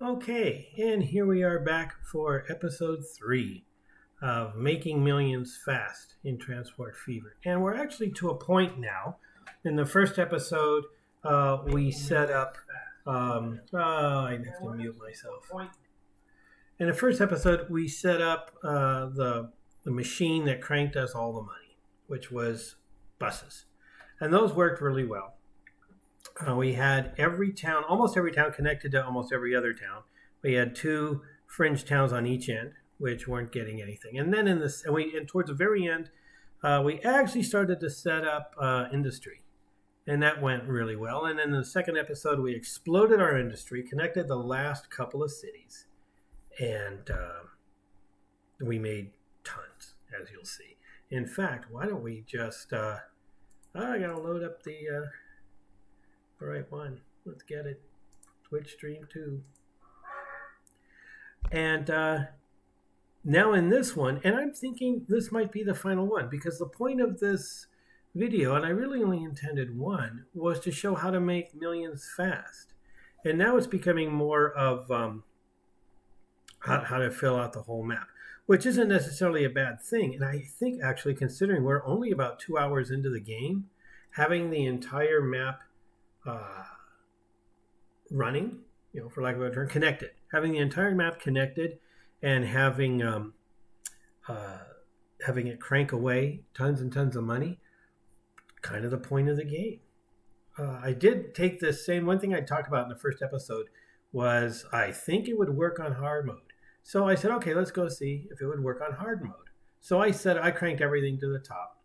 Okay, and here we are back for episode 3 of Making Millions Fast in Transport Fever. And we're actually to a point now. In the first episode, we set up. I have to mute myself. In the first episode, we set up the machine that cranked us all the money, which was buses. And those worked really well. We had almost every town connected to almost every other town. We had two fringe towns on each end, which weren't getting anything. And then and towards the very end, we actually started to set up industry, and that went really well. And then in the second episode, we exploded our industry, connected the last couple of cities, and we made tons, as you'll see. In fact, why don't we just? I gotta load up the right one. Let's get it. Twitch stream 2. And now in this one, and I'm thinking this might be the final one, because the point of this video, and I really only intended one, was to show how to make millions fast. And now it's becoming more of how to fill out the whole map, which isn't necessarily a bad thing. And I think actually, considering we're only about 2 hours into the game, having the entire map running, for lack of a better term, connected. Having the entire map connected and having it crank away tons and tons of money, kind of the point of the game. I did take this same one thing I talked about in the first episode was I think it would work on hard mode. So I said, okay, let's go see if it would work on hard mode. So I cranked everything to the top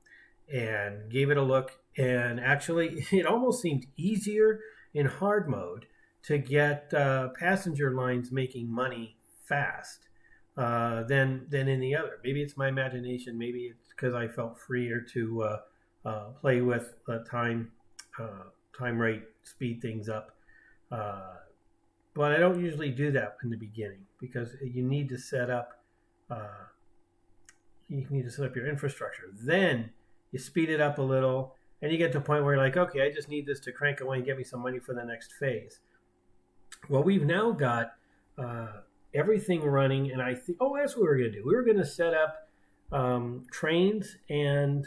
and gave it a look. And actually, it almost seemed easier in hard mode to get passenger lines making money fast than in the other. Maybe it's my imagination. Maybe it's because I felt freer to play with time rate, speed things up. But I don't usually do that in the beginning because you need to set up your infrastructure. Then you speed it up a little, and you get to a point where you're like, okay, I just need this to crank away and get me some money for the next phase. Well, we've now got everything running, and I think, that's what we were going to do. We were going to set up trains and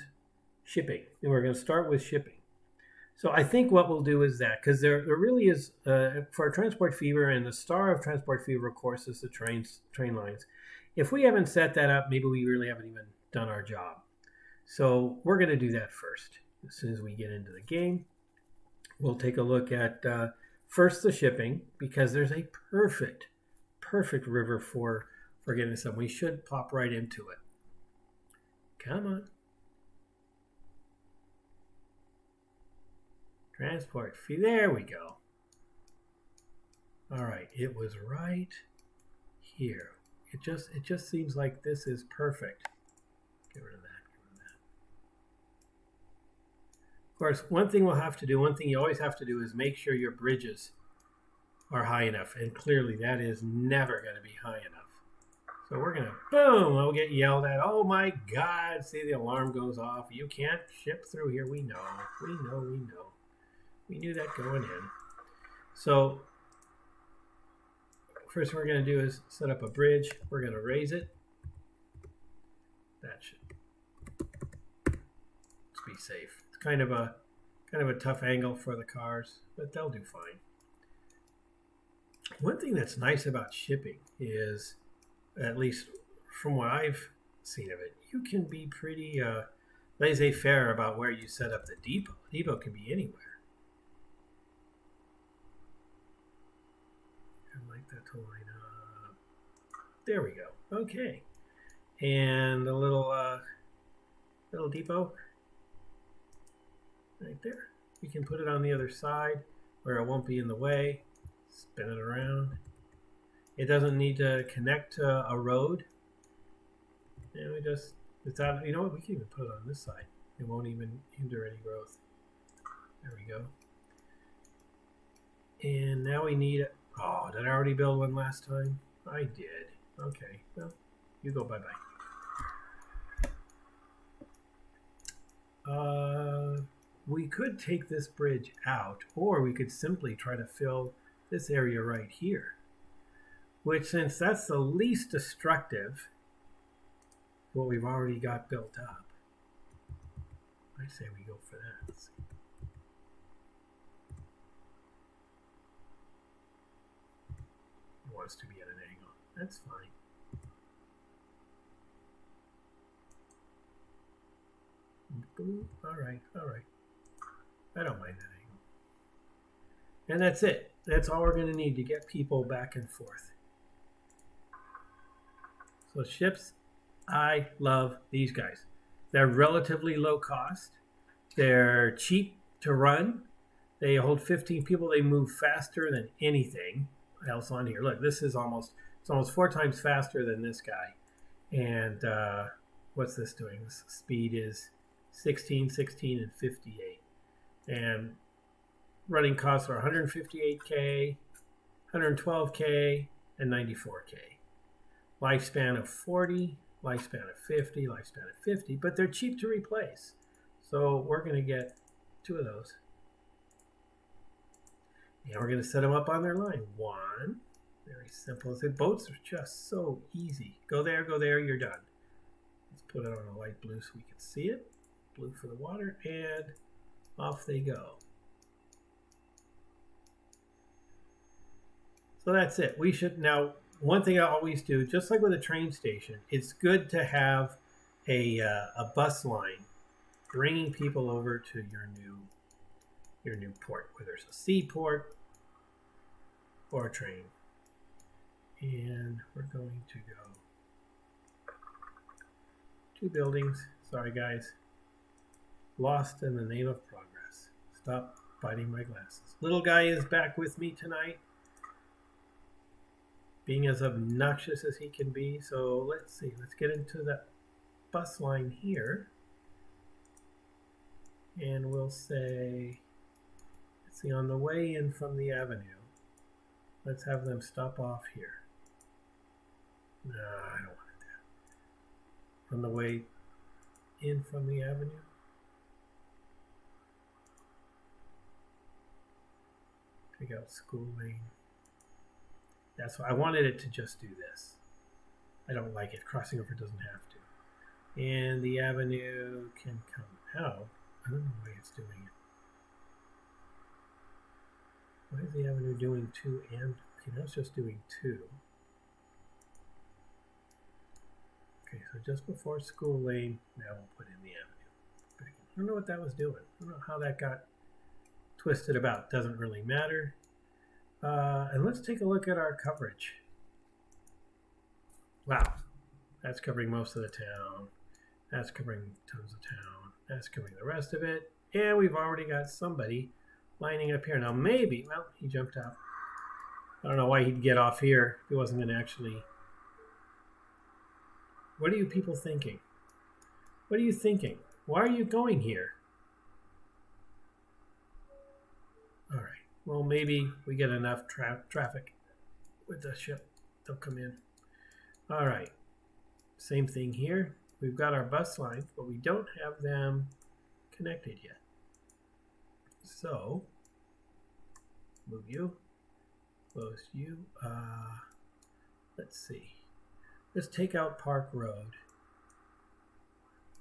shipping, and we're going to start with shipping. So I think what we'll do is that, because there really is, for Transport Fever, and the star of Transport Fever, of course, is the train lines. If we haven't set that up, maybe we really haven't even done our job. So we're going to do that first. As soon as we get into the game, we'll take a look at first the shipping, because there's a perfect river for getting this up. We should pop right into it. Come on. Transport fee. There we go. All right, it was right here. It just seems like this is perfect. Get rid of that. Of course, one thing you always have to do is make sure your bridges are high enough. And clearly that is never going to be high enough. So we're going to, boom, we'll get yelled at. Oh my God, see the alarm goes off. You can't ship through here. We know. We knew that going in. So first thing we're going to do is set up a bridge. We're going to raise it. That should be safe. It's kind of a tough angle for the cars, but they'll do fine. One thing that's nice about shipping is, at least from what I've seen of it, you can be pretty laissez-faire about where you set up the depot. The depot can be anywhere. I'd like that to line up. There we go. Okay. And a little depot right there. We can put it on the other side where it won't be in the way. Spin it around. It doesn't need to connect to a road. And it's out. You know what? We can even put it on this side. It won't even hinder any growth. There we go. And now we need it. Oh, did I already build one last time? I did. Okay. Well, you go bye-bye. We could take this bridge out, or we could simply try to fill this area right here. which, since that's the least destructive, what we've already got built up, I say we go for that. Let's see. It wants to be at an angle. That's fine. All right, all right. I don't mind that angle. And that's it. That's all we're going to need to get people back and forth. So ships, I love these guys. They're relatively low cost. They're cheap to run. They hold 15 people. They move faster than anything else on here. Look, this is almost 4 times faster than this guy. And what's this doing? This speed is 16, 16, and 58. And running costs are 158K, 112K, and 94K. Lifespan of 40, lifespan of 50, lifespan of 50, but they're cheap to replace. So we're going to get 2 of those. And we're going to set them up on their line. 1, very simple. The boats are just so easy. Go there, you're done. Let's put it on a light blue so we can see it. Blue for the water, and off they go. So that's it. We should now, one thing I always do, just like with a train station, it's good to have a bus line bringing people over to your new port, whether it's a seaport or a train. And we're going to go 2 buildings. Sorry, guys. Lost in the name of progress. Stop biting my glasses. Little guy is back with me tonight, being as obnoxious as he can be. So let's see. Let's get into that bus line here. And we'll say, let's see, on the way in from the avenue, let's have them stop off here. No, I don't want it there. On the way in from the avenue. Take out school lane. That's why I wanted it to just do this. I don't like it. Crossing over doesn't have to. And the avenue can come out. I don't know why it's doing it. Why is the avenue doing 2 and... Okay, now it's just doing 2. Okay, so just before school lane, now we'll put in the avenue. I don't know what that was doing. I don't know how that got twisted about. Doesn't really matter. And let's take a look at our coverage. Wow, that's covering most of the town. That's covering tons of town. That's covering the rest of it. And we've already got somebody lining up here. Now maybe, well, he jumped out. I don't know why he'd get off here if he wasn't going to actually... What are you people thinking? What are you thinking? Why are you going here? All right. Well, maybe we get enough traffic with the ship. They'll come in. All right. Same thing here. We've got our bus lines, but we don't have them connected yet. So, move you. Close you. Let's see. Let's take out Park Road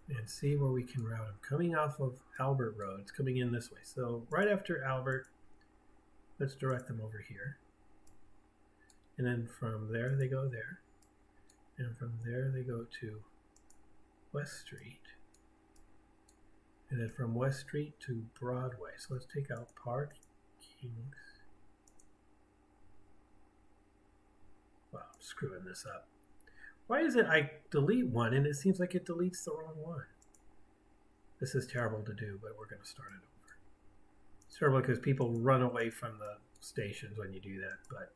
and see where we can route them. Coming off of Albert Road, it's coming in this way. So right after Albert, let's direct them over here. And then from there, they go there. And from there, they go to West Street. And then from West Street to Broadway. So let's take out Park Kings. Wow, I'm screwing this up. Why is it I delete one and it seems like it deletes the wrong one? This is terrible to do, but we're going to start it over. It's terrible because people run away from the stations when you do that, but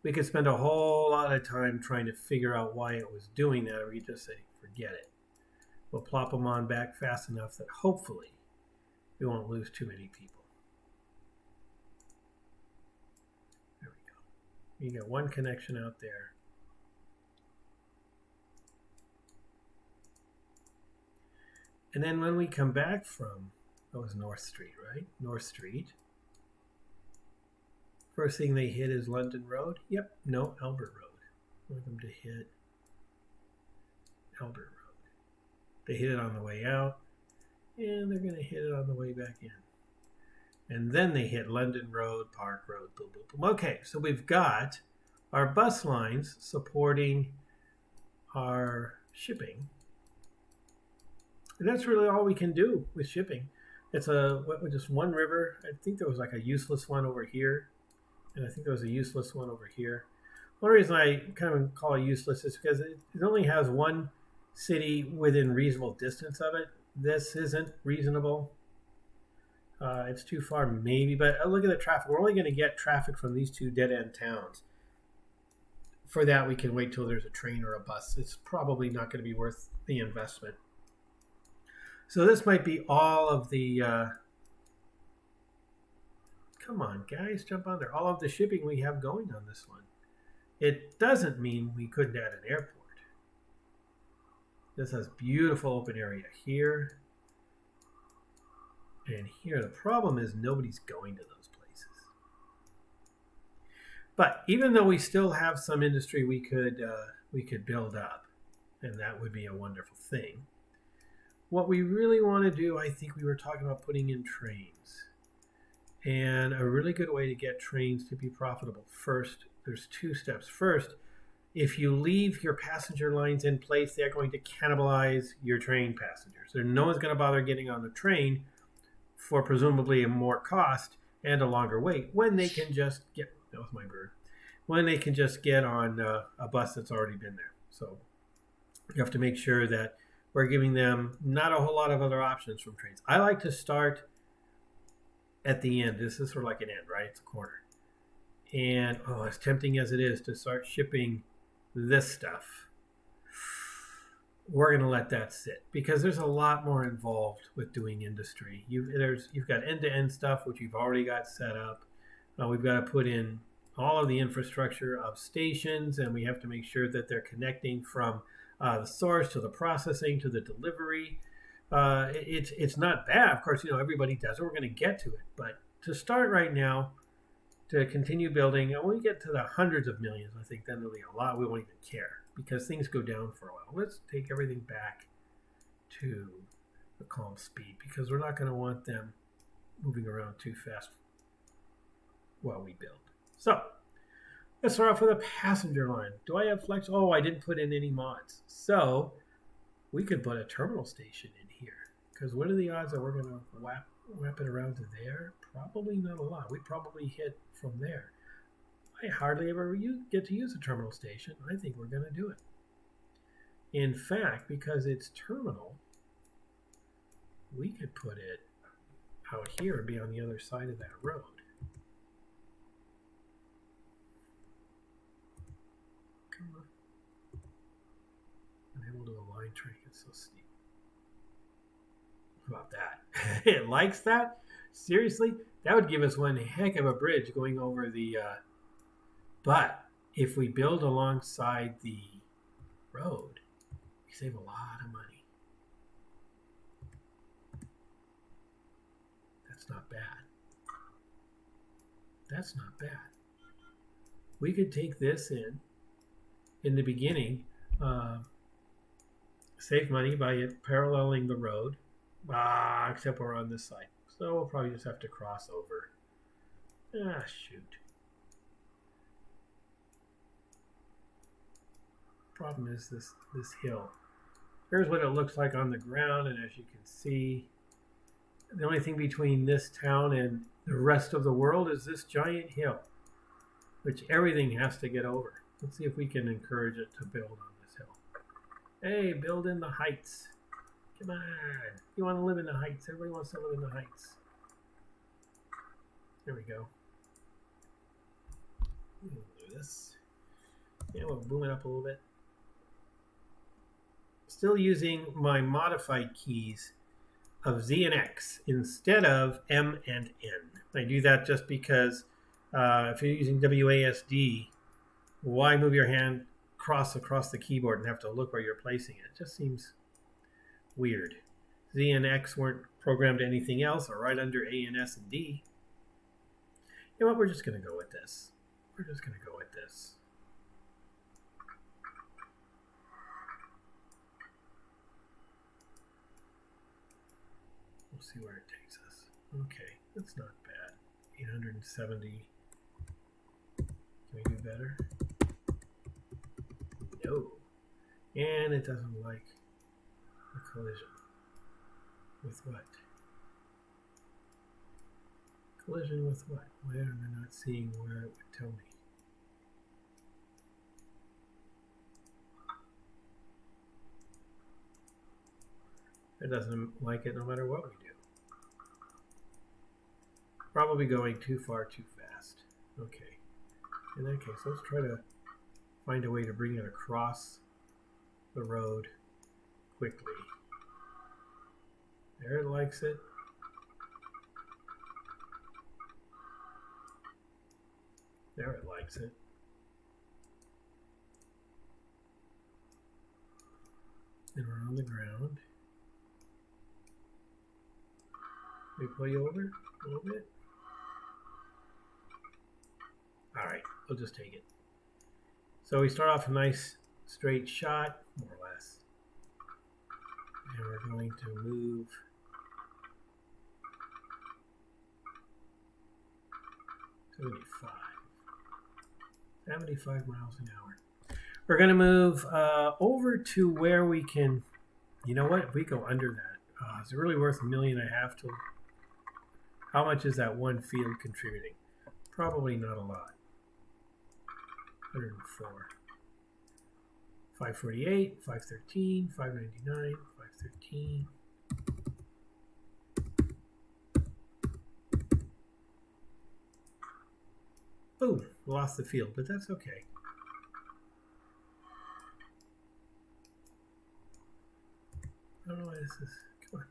we could spend a whole lot of time trying to figure out why it was doing that, or we just say, forget it. We'll plop them on back fast enough that hopefully we won't lose too many people. There we go. You got one connection out there. And then when we come back from, that was North Street, right? North Street. First thing they hit is London Road. Yep, no, Albert Road. I want them to hit Albert Road. They hit it on the way out, and they're going to hit it on the way back in. And then they hit London Road, Park Road, boom, boom, boom. Okay, so we've got our bus lines supporting our shipping. And that's really all we can do with shipping. It's just one river. I think there was like a useless one over here. And I think there was a useless one over here. One reason I kind of call it useless is because it only has one city within reasonable distance of it. This isn't reasonable. It's too far maybe, but look at the traffic. We're only going to get traffic from these two dead-end towns. For that, we can wait till there's a train or a bus. It's probably not going to be worth the investment. So this might be all of the... come on, guys, jump on there. All of the shipping we have going on this one. It doesn't mean we couldn't add an airport. This has beautiful open area here. And here, the problem is nobody's going to those places. But even though we still have some industry we could build up, and that would be a wonderful thing, what we really want to do, I think we were talking about putting in trains. And a really good way to get trains to be profitable. First, there's two steps. First, if you leave your passenger lines in place, they're going to cannibalize your train passengers. No one's going to bother getting on the train for presumably a more cost and a longer wait when they can just get, that was my bird, when they can just get on a bus that's already been there. So you have to make sure that we're giving them not a whole lot of other options from trains. I like to start at the end. This is sort of like an end, right? It's a corner. And as tempting as it is to start shipping this stuff, we're going to let that sit because there's a lot more involved with doing industry. You've got end-to-end stuff, which you've already got set up. We've got to put in all of the infrastructure of stations, and we have to make sure that they're connecting from the source to the processing to the delivery. It's not bad. Of course, everybody does it. We're going to get to it. But to start right now, to continue building, and when we get to the hundreds of millions, I think then there'll be a lot we won't even care because things go down for a while. Let's take everything back to the calm speed because we're not going to want them moving around too fast while we build. So let's start off with a passenger line. Do I have flex? Oh, I didn't put in any mods. So we could put a terminal station in here because what are the odds that we're going to wrap it around to there? Probably not a lot. We'd probably hit from there. I hardly ever get to use a terminal station. I think we're going to do it. In fact, because it's terminal, we could put it out here and be on the other side of that road. Come on. I'm able to do a line train. It's so steep. How about that? It likes that? Seriously? That would give us one heck of a bridge going over the... But if we build alongside the road, we save a lot of money. That's not bad. That's not bad. We could take this in the beginning, save money by it paralleling the road, except we're on this side. So we'll probably just have to cross over. Shoot. Problem is this hill. Here's what it looks like on the ground, and as you can see, the only thing between this town and the rest of the world is this giant hill, which everything has to get over. Let's see if we can encourage it to build on this hill. Hey, build in the heights. Come on. You want to live in the heights. Everybody wants to live in the heights. There we go. We'll do this. Yeah, we'll boom it up a little bit. Still using my modified keys of Z and X instead of M and N. I do that just because if you're using WASD, why move your hand across the keyboard and have to look where you're placing it? It just seems weird. Z and X weren't programmed to anything else, or right under A and S and D. You know what? We're just going to go with this. We're just going to go with this. We'll see where it takes us. Okay, that's not bad. 870. Can we do better? No. And it doesn't like a collision. With what? Collision with what? Why am I not seeing where it would tell me? It doesn't like it no matter what we do. Probably going too far too fast. Okay. In that case, let's try to find a way to bring it across the road quickly. There, it likes it. There, it likes it. And we're on the ground. We pull you over a little bit. All right, we'll just take it. So we start off a nice straight shot, more or less. And we're going to move 75 miles an hour. We're going to move over to where we can, you know what, if we go under that, is it really worth $1.5 million to, how much is that one field contributing? Probably not a lot. 104. 548, 513, 599, 513. Boom, lost the field, but that's okay. I don't know why this is, come on.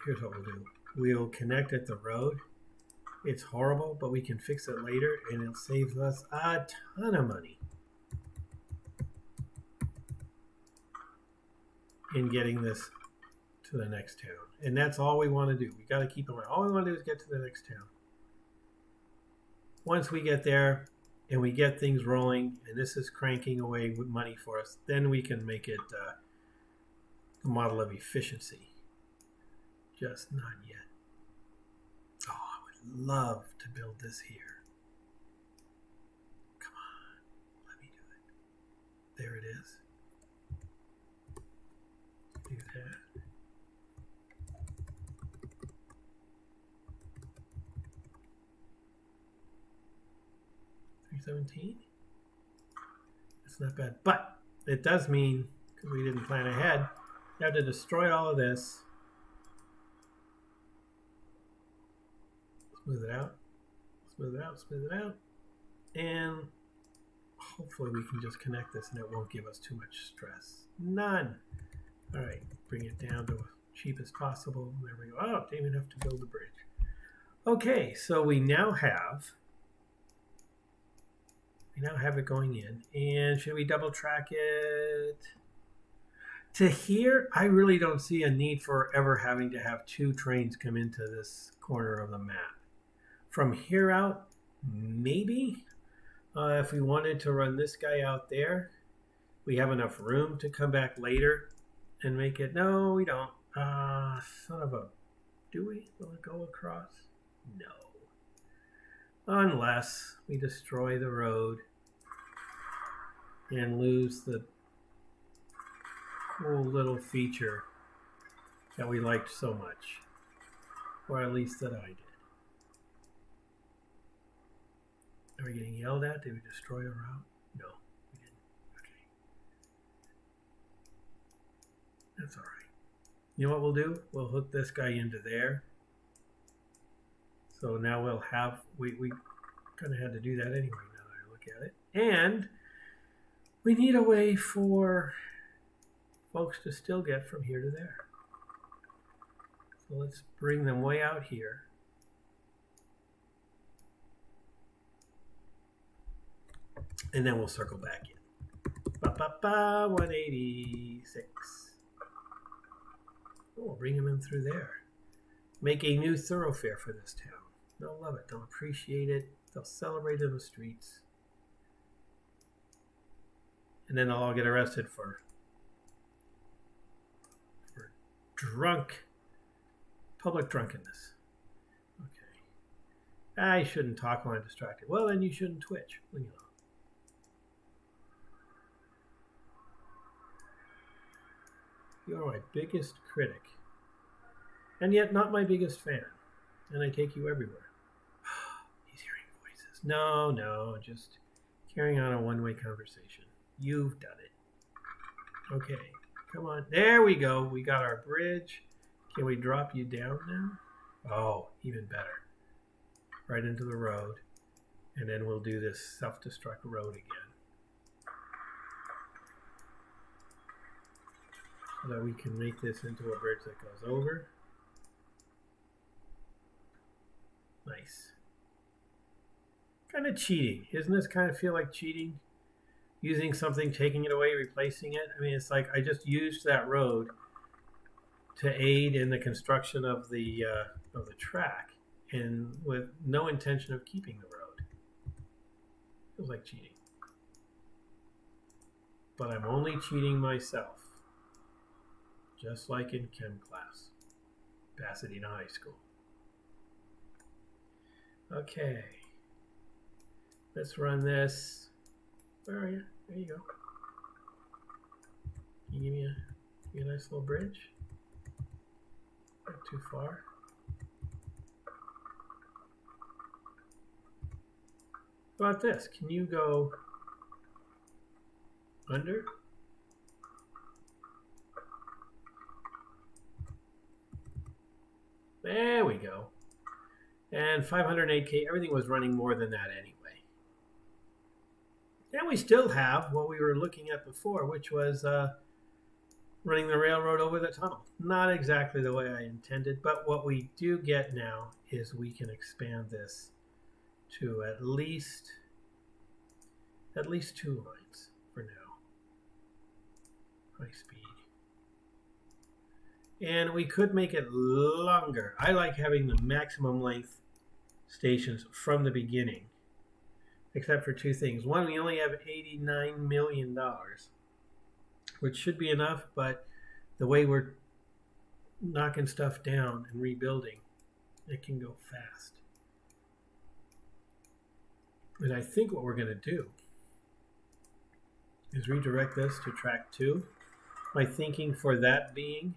Here's what we'll do. We'll connect at the road. It's horrible, but we can fix it later, and it'll save us a ton of money in getting this to the next town. And that's all we want to do. We got to keep in mind, all we want to do is get to the next town. Once we get there and we get things rolling, and this is cranking away with money for us, then we can make it a model of efficiency. Just not yet. Oh, I would love to build this here. Come on, let me do it. There it is. Do that. $317. That's not bad, but it does mean, because we didn't plan ahead, you have to destroy all of this. Smooth it out, smooth it out, smooth it out, and hopefully we can just connect this and it won't give us too much stress. None. All right, bring it down to as cheap as possible. There we go. Oh, didn't even have to build the bridge. Okay, so we now have it going in. And should we double track it? To here, I really don't see a need for ever having to have two trains come into this corner of the map. From here out, maybe, if we wanted to run this guy out there, we have enough room to come back later and make it. No, we don't. Son of a, do we? Will it go across? No. Unless we destroy the road and lose the cool little feature that we liked so much, or at least that I did. Are we getting yelled at? Did we destroy a route? No, we didn't. Okay. That's all right. You know what we'll do? We'll hook this guy into there. So now we'll have, we kind of had to do that anyway now that I look at it. And we need a way for folks to still get from here to there. So let's bring them way out here. And then we'll circle back in. 186. Oh, we'll bring them in through there. Make a new thoroughfare for this town. They'll love it. They'll appreciate it. They'll celebrate in the streets. And then they'll all get arrested for public drunkenness. Okay. I shouldn't talk when I'm distracted. Well, then you shouldn't twitch. You are my biggest critic. And yet not my biggest fan. And I take you everywhere. He's hearing voices. No, just carrying on a one-way conversation. You've done it. Okay, come on. There we go. We got our bridge. Can we drop you down now? Oh, even better. Right into the road. And then we'll do this self-destruct road again. So that we can make this into a bridge that goes over. Nice. Kind of cheating. Doesn't this kind of feel like cheating? Using something, taking it away, replacing it. I mean, it's like I just used that road to aid in the construction of the track, and with no intention of keeping the road. Feels like cheating. But I'm only cheating myself. Just like in chem class. Pasadena High School. Okay. Let's run this. Where are you? There you go. Can you give me a nice little bridge? Not too far. How about this? Can you go under? There we go. And 508K, everything was running more than that anyway. And we still have what we were looking at before, which was running the railroad over the tunnel. Not exactly the way I intended, but what we do get now is we can expand this to at least 2 lines for now. High speed. And we could make it longer. I like having the maximum length stations from the beginning, except for 2 things. One, we only have $89 million, which should be enough, but the way we're knocking stuff down and rebuilding, it can go fast. And I think what we're going to do is redirect this to track 2. My thinking for that being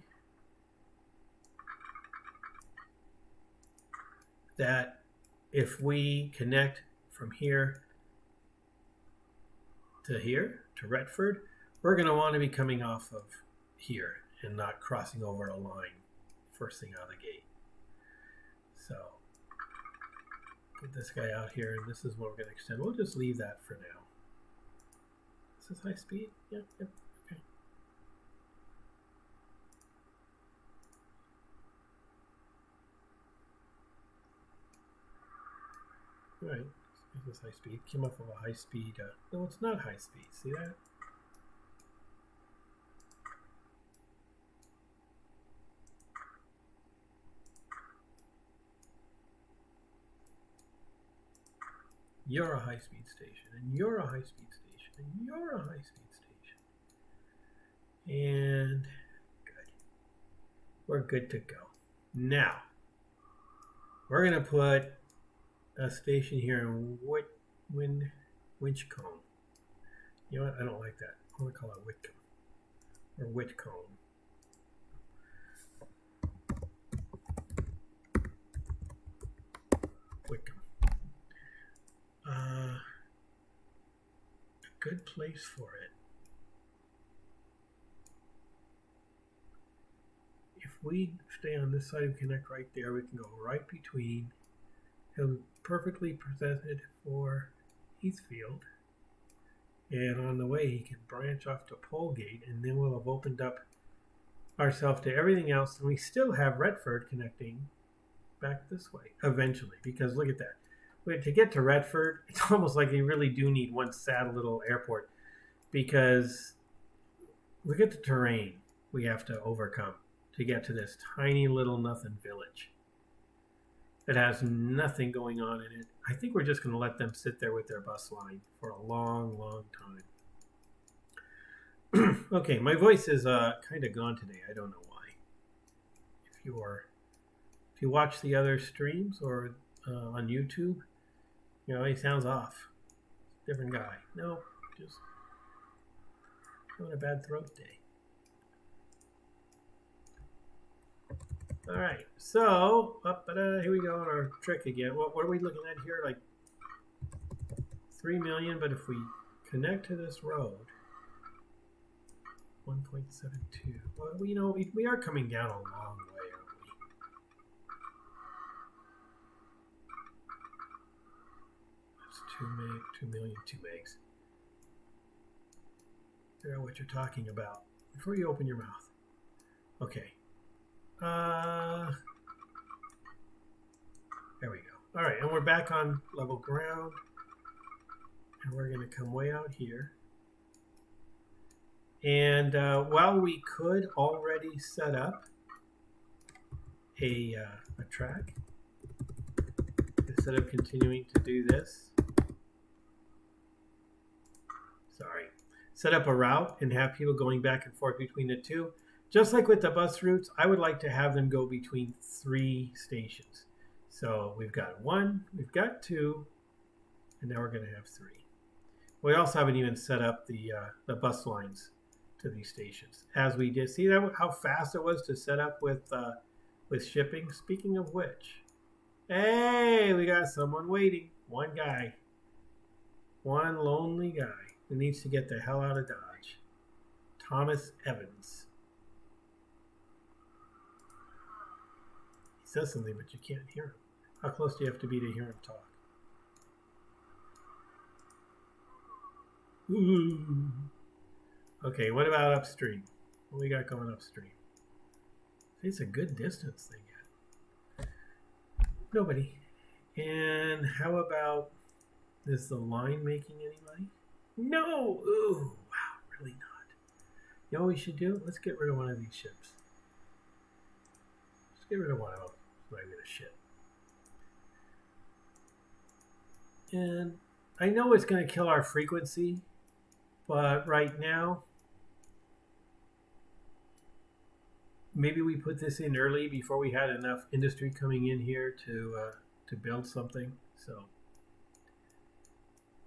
that if we connect from here to here, to Retford, we're going to want to be coming off of here and not crossing over a line first thing out of the gate. So put this guy out here, and this is what we're going to extend. We'll just leave that for now. This is high speed? Yep, okay. All right, this is high speed. Came off of a high speed. No, it's not high speed. See that? You're a high speed station, and you're a high speed station, and you're a high speed station. And good. We're good to go. Now, we're going to put a station here in Winchcombe. You know what? I don't like that. I want to call it Whitcomb or Whitcombe. Whitcomb. A good place for it. If we stay on this side and connect right there, we can go right between. It'll be perfectly presented for Heathfield. And on the way, he can branch off to Polegate, and then we'll have opened up ourselves to everything else. And we still have Retford connecting back this way eventually, because look at that. To get to Retford, it's almost like they really do need one sad little airport, because look at the terrain we have to overcome to get to this tiny little nothing village. It has nothing going on in it. I think we're just going to let them sit there with their bus line for a long, long time. Okay, my voice is kind of gone today. I don't know why. If you watch the other streams or on YouTube, he sounds off. Different guy. No, just having a bad throat day. All right, so here we go on our trick again. What are we looking at here? Like 3 million, but if we connect to this road, 1.72. Well, we are coming down a long way, aren't we? That's 2 million, 2 megs. Figure out what you're talking about before you open your mouth. Okay. There we go. All right, and we're back on level ground, and we're going to come way out here. And while we could already set up a track, instead of continuing to do this, set up a route and have people going back and forth between the two. Just like with the bus routes, I would like to have them go between 3 stations. So we've got 1, we've got 2, and now we're going to have 3. We also haven't even set up the bus lines to these stations. As we did, see that how fast it was to set up with shipping? Speaking of which, hey, we got someone waiting. One guy. One lonely guy who needs to get the hell out of Dodge. Thomas Evans. He says something, but you can't hear him. How close do you have to be to hear him talk? Ooh. Okay, what about upstream? What we got going upstream? It's a good distance they get. Nobody. And how about, is the line making any money? No! Ooh, wow, really not. You know what we should do? Let's get rid of one of these ships. Let's get rid of one of them. It's not even a ship. And I know it's going to kill our frequency, but right now, maybe we put this in early before we had enough industry coming in here to build something. So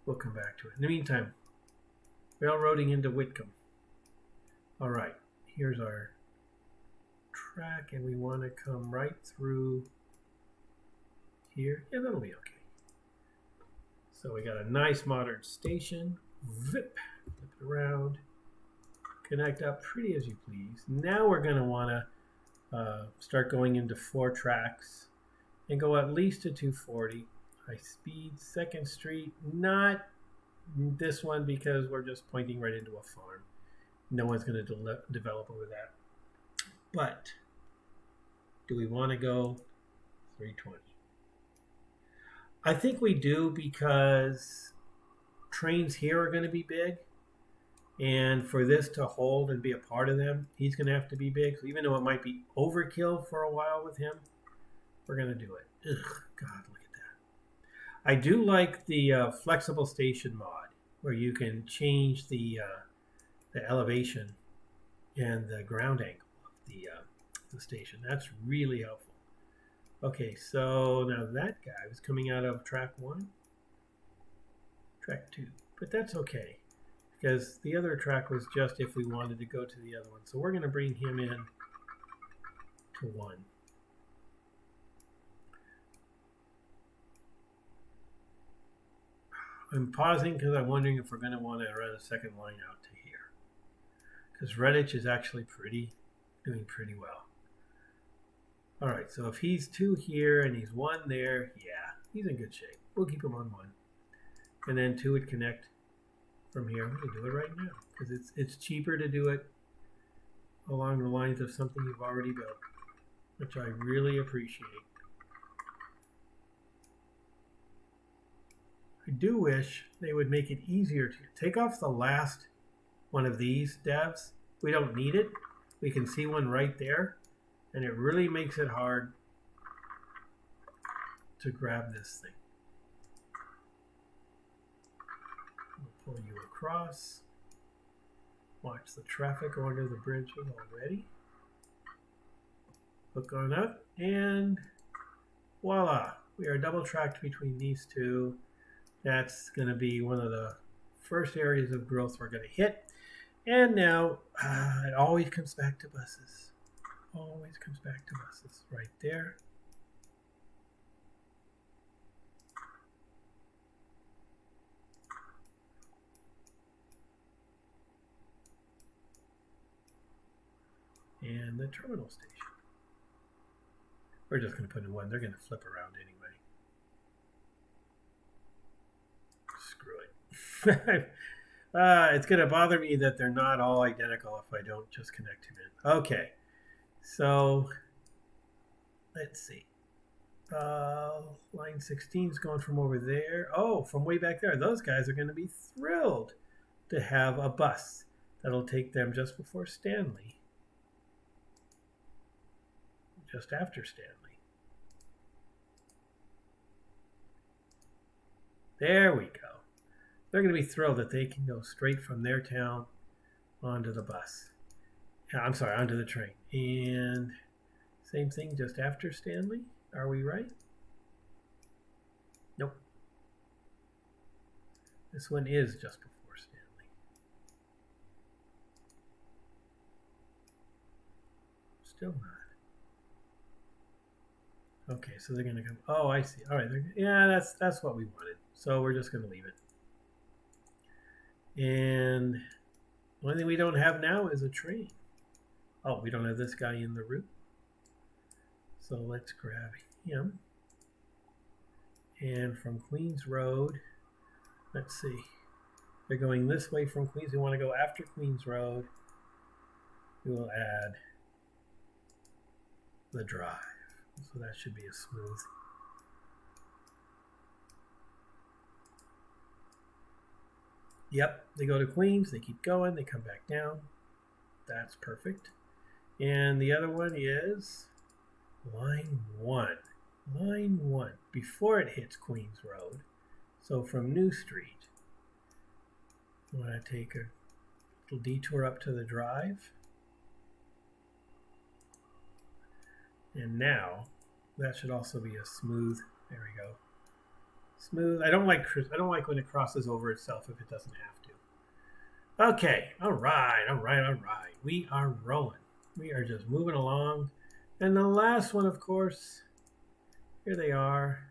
we'll come back to it. In the meantime, railroading into Whitcomb. All right, here's our track, and we want to come right through here. Yeah, that'll be okay. So we got a nice modern station. Flip it around. Connect up pretty as you please. Now we're going to want to start going into 4 tracks and go at least to 240. High speed, 2nd Street. Not this one because we're just pointing right into a farm. No one's going to develop over that. But do we want to go 320? I think we do because trains here are going to be big. And for this to hold and be a part of them, he's going to have to be big. So even though it might be overkill for a while with him, we're going to do it. Ugh, God, look at that. I do like the flexible station mod where you can change the elevation and the ground angle of the station. That's really helpful. Okay, so now that guy was coming out of track 1, track 2, but that's okay because the other track was just if we wanted to go to the other one. So we're going to bring him in to 1. I'm pausing because I'm wondering if we're going to want to run a second line out to here because Redditch is actually doing pretty well. All right, so if he's 2 here and he's 1 there, yeah, he's in good shape. We'll keep him on 1. And then 2 would connect from here. I'm going to do it right now because it's cheaper to do it along the lines of something you've already built, which I really appreciate. I do wish they would make it easier to take off the last one of these devs. We don't need it. We can see one right there. And it really makes it hard to grab this thing. We'll pull you across. Watch the traffic go under the bridges already. Hook on up, and voila, we are double tracked between these two. That's going to be one of the first areas of growth we're going to hit. And now it always comes back to buses. Always comes back to buses right there. And the terminal station. We're just going to put in one. They're going to flip around anyway. Screw it. It's going to bother me that they're not all identical if I don't just connect them in. Okay. So, let's see. Line 16 is going from over there. Oh, from way back there. Those guys are going to be thrilled to have a bus that'll take them just before Stanley. Just after Stanley. There we go. They're going to be thrilled that they can go straight from their town onto the bus. I'm sorry, onto the train. And same thing just after Stanley. Are we right? Nope. This one is just before Stanley. Still not. Okay, so they're going to come. Oh, I see. All right. Yeah, that's what we wanted. So we're just going to leave it. And the only thing we don't have now is a train. Oh, we don't have this guy in the route. So let's grab him. And from Queens Road, let's see. They're going this way from Queens. We want to go after Queens Road. We will add the drive. So that should be a smooth. Yep, they go to Queens, they keep going, they come back down. That's perfect. And the other one is line 1. Line 1, before it hits Queens Road. So from New Street, I want to take a little detour up to the drive. And now that should also be a smooth. There we go. Smooth. I don't like when it crosses over itself if it doesn't have to. Okay. All right. We are rolling. We are just moving along. And the last one, of course, here they are.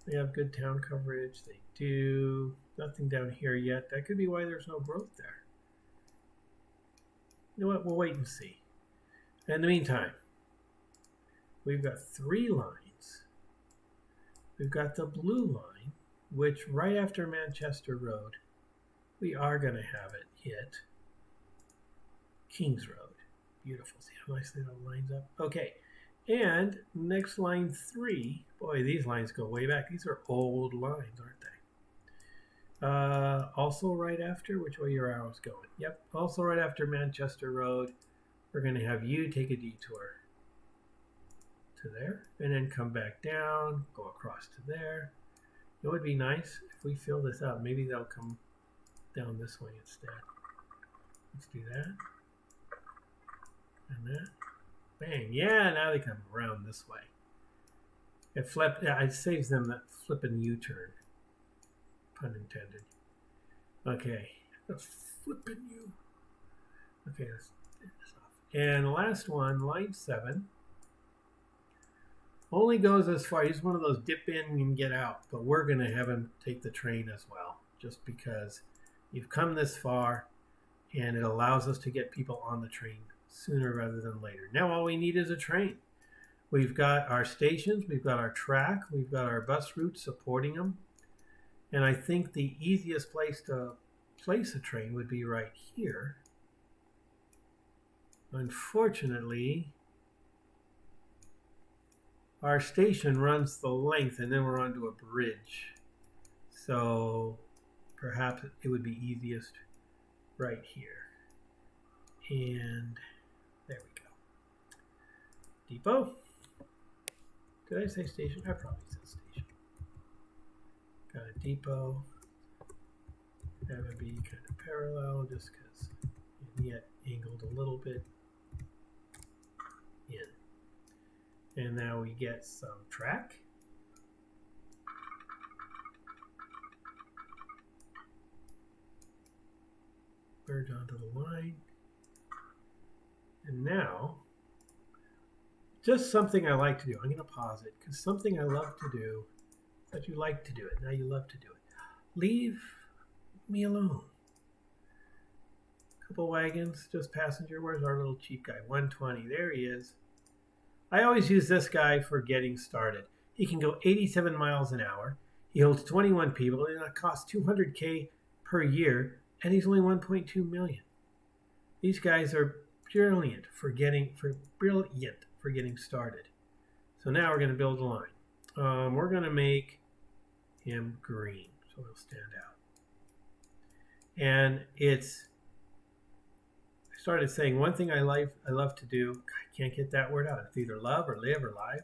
They have good town coverage. They do. Nothing down here yet. That could be why there's no growth there. You know what? We'll wait and see. In the meantime, we've got 3 lines. We've got the blue line, which right after Manchester Road, we are going to have it hit Kings Road. Beautiful. See how nicely that lines up? Okay. And next line 3, boy, these lines go way back. These are old lines, aren't they? Also right after, which way your arrow's going? Yep. Also right after Manchester Road, we're going to have you take a detour to there, and then come back down, go across to there. It would be nice if we fill this up. Maybe they'll come down this way instead. Let's do that. And that. Bang. Yeah, now they come around this way. It saves them that flipping U-turn. Pun intended. Okay. The flipping U. Okay, let's get this off. And the last one, line 7. Only goes as far. He's one of those dip in and get out, but we're going to have him take the train as well, just because you've come this far and it allows us to get people on the train sooner rather than later. Now all we need is a train. We've got our stations, we've got our track, we've got our bus routes supporting them, and I think the easiest place to place a train would be right here. Unfortunately, our station runs the length and then we're onto a bridge. So perhaps it would be easiest right here. And there we go. Depot. Did I say station? I probably said station. Got a depot. That would be kind of parallel just because yet angled a little bit in. And now we get some track. Merge onto the line. And now, just something I like to do. I'm going to pause it because something I love to do, that you like to do it. Now you love to do it. Leave me alone. Couple wagons, just passenger. Where's our little cheap guy? 120. There he is. I always use this guy for getting started. He can go 87 miles an hour. He holds 21 people, and it costs $200K per year, and he's only 1.2 million. These guys are brilliant for getting started. So now we're going to build a line. We're going to make him green, so he'll stand out. And I started saying one thing I love to do. I can't get that word out. It's either love or live or live.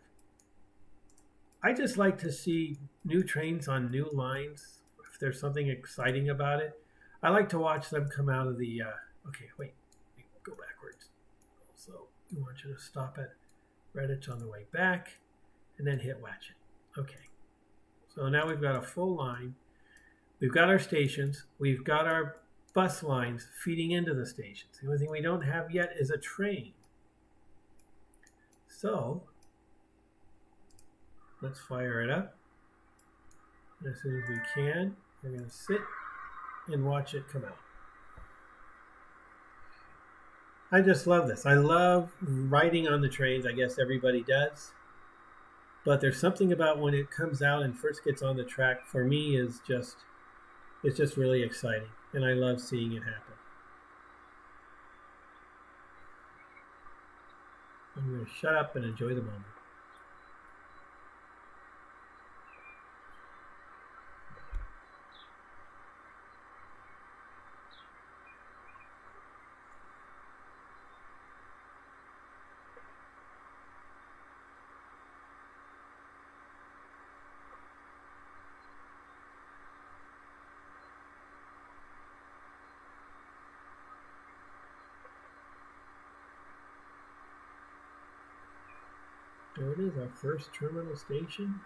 I just like to see new trains on new lines. If there's something exciting about it, I like to watch them come out of the. Okay, wait, go backwards. So we want you to stop at Redditch on the way back, and then hit Watch It. Okay. So now we've got a full line. We've got our stations. We've got our bus lines feeding into the stations. The only thing we don't have yet is a train. So let's fire it up. And as soon as we can, we're going to sit and watch it come out. I just love this. I love riding on the trains. I guess everybody does. But there's something about when it comes out and first gets on the track, for me, it's just really exciting. And I love seeing it happen. I'm going to shut up and enjoy the moment. There it is, our first terminal station.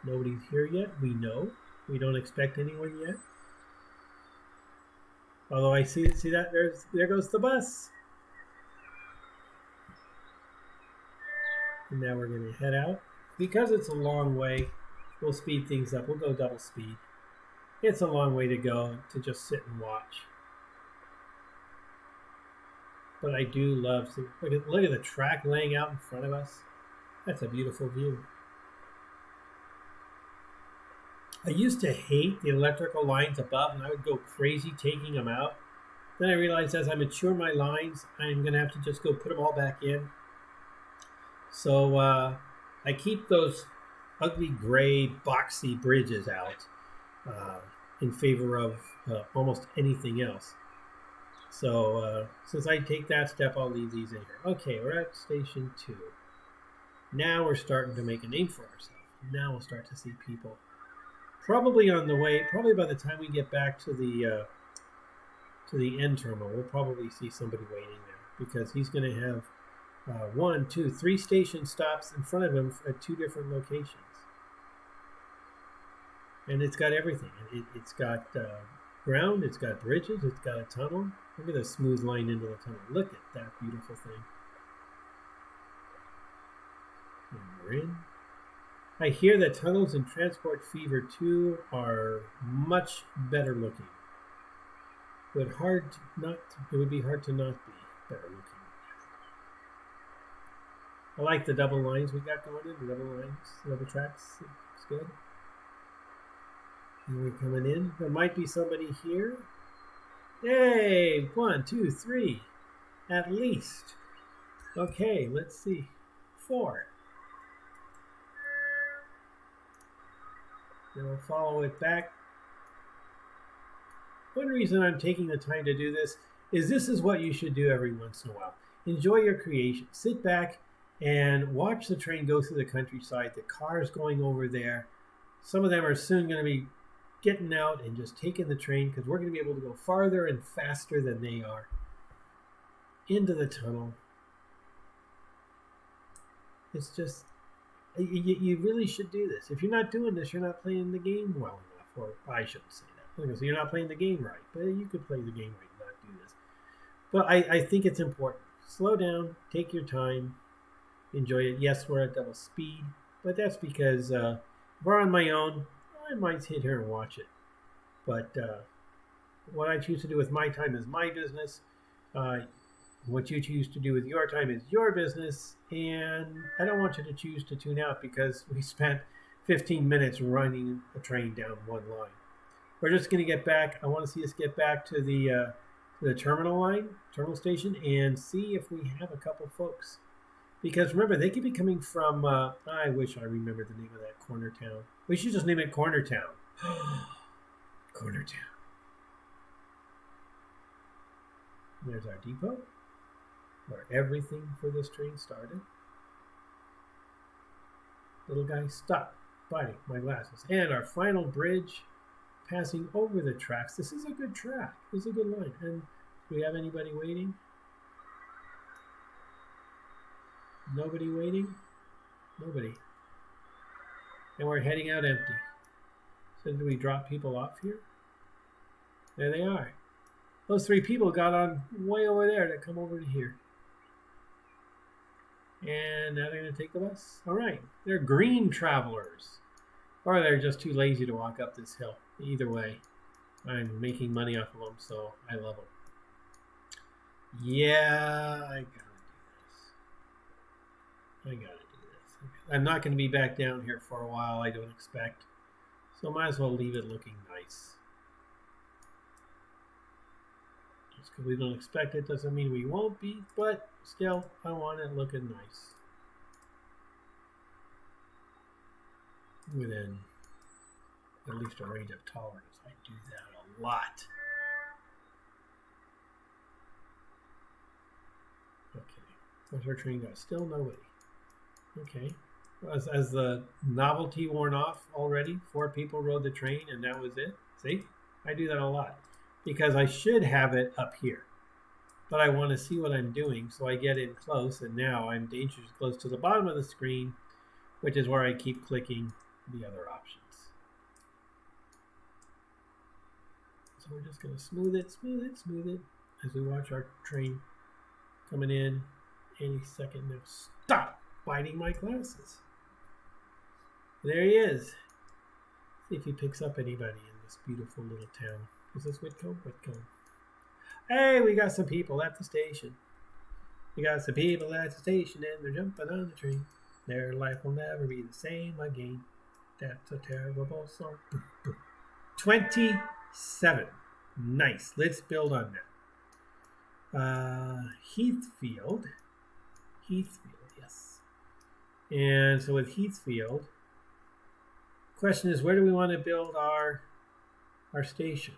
Nobody's here yet. We know. We don't expect anyone yet. Although I see that there goes the bus. And now we're going to head out. Because it's a long way, we'll speed things up. We'll go double speed. It's a long way to go to just sit and watch. But I do love seeing, look at the track laying out in front of us. That's a beautiful view. I used to hate the electrical lines above, and I would go crazy taking them out. Then I realized as I mature my lines, I'm going to have to just go put them all back in. So I keep those ugly gray boxy bridges out in favor of almost anything else. So since I take that step, I'll leave these in here. Okay, we're at station 2. Now we're starting to make a name for ourselves. Now we'll start to see people probably on the way. Probably by the time we get back to the end terminal, we'll probably see somebody waiting there because he's going to have 1, 2, 3 station stops in front of him at 2 different locations. And it's got everything. It's got ground, it's got bridges, it's got a tunnel. Look at the smooth line into the tunnel. Look at that beautiful thing. And we're in. I hear that tunnels in Transport Fever 2 are much better looking. It would be hard to not be better looking. I like the double lines we got going in, the double lines, the double tracks. It's good. And we're coming in. There might be somebody here. Yay! 1, 2, 3. At least. Okay, let's see. 4. Then we'll follow it back. One reason I'm taking the time to do this is what you should do every once in a while. Enjoy your creation. Sit back and watch the train go through the countryside. The cars going over there. Some of them are soon going to be getting out and just taking the train because we're going to be able to go farther and faster than they are into the tunnel. It's just, you really should do this. If you're not doing this, you're not playing the game well enough. Or I shouldn't say that. Because you're not playing the game right. But you could play the game right and not do this. But I think it's important. Slow down. Take your time. Enjoy it. Yes, we're at double speed. But that's because if we're on my own, I might sit here and watch it. But what I choose to do with my time is my business. What you choose to do with your time is your business, and I don't want you to choose to tune out because we spent 15 minutes running a train down one line. We're just going to get back. I want to see us get back to the terminal station, and see if we have a couple folks. Because remember, they could be coming from, I wish I remembered the name of that corner town. We should just name it Corner Town. Corner Town. There's our depot, where everything for this train started. Little guy, stop biting my glasses. And our final bridge passing over the tracks. This is a good track. This is a good line. And do we have anybody waiting? Nobody waiting? Nobody. And we're heading out empty. So did we drop people off here? There they are. Those three people got on way over there to come over to here. And now they're going to take the bus. All right. They're green travelers. Or they're just too lazy to walk up this hill. Either way, I'm making money off of them, so I love them. Yeah, I got to do this. I'm not going to be back down here for a while, I don't expect. So might as well leave it looking nice. Just because we don't expect it doesn't mean we won't be, but still, I want it looking nice. Within at least a range of tolerance. I do that a lot. Okay. Where's our train go? Still nobody. Okay. As the novelty worn off already, 4 people rode the train and that was it. See? I do that a lot. Because I should have it up here. But I want to see what I'm doing, so I get in close, and now I'm dangerously close to the bottom of the screen, which is where I keep clicking the other options. So we're just going to smooth it as we watch our train coming in any second now. Stop biting my glasses. There he is. See if he picks up anybody in this beautiful little town. Is this Whitcomb? Whitcomb. Hey, we got some people at the station. We got some people at the station and they're jumping on the train. Their life will never be the same again. That's a terrible song. 27. Nice. Let's build on that. Heathfield, yes. And so with Heathfield, question is, where do we want to build our station?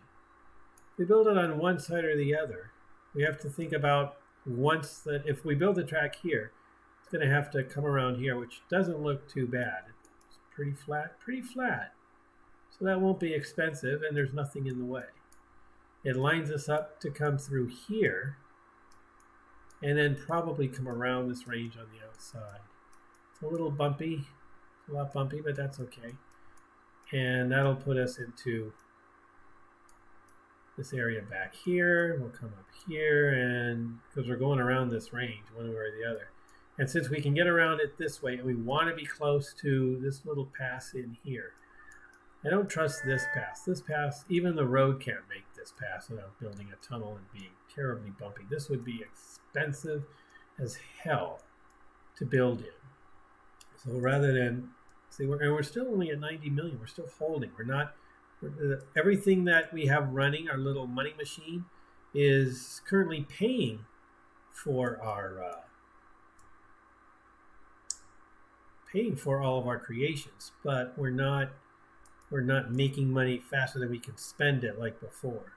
If we build it on one side or the other, we have to think about if we build the track here, it's going to have to come around here, which doesn't look too bad. It's pretty flat. So that won't be expensive, and there's nothing in the way. It lines us up to come through here, and then probably come around this range on the outside. It's a little bumpy, a lot bumpy, but that's okay. And that'll put us into this area back here. We'll come up here, and because we're going around this range one way or the other. And since we can get around it this way, and we want to be close to this little pass in here, I don't trust this pass. This pass, even the road can't make this pass without building a tunnel and being terribly bumpy. This would be expensive as hell to build in. So rather than, see, we're still only at 90 million. We're still holding. Everything that we have running, our little money machine, is currently paying for all of our creations, but we're not making money faster than we can spend it like before,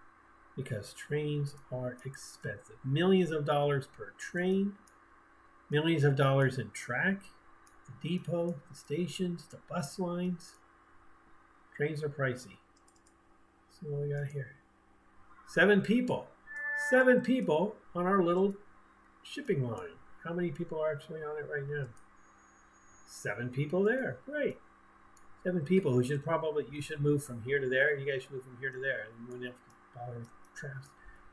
because trains are expensive. Millions of dollars per train, Millions of dollars in track, the depot, the stations, the bus lines. Trains are pricey. Let's see what we got here. 7 people. 7 people on our little shipping line. How many people are actually on it right now? 7 people there. Great. 7 people who should probably, you should move from here to there. You guys should move from here to there. And you wouldn't have to bother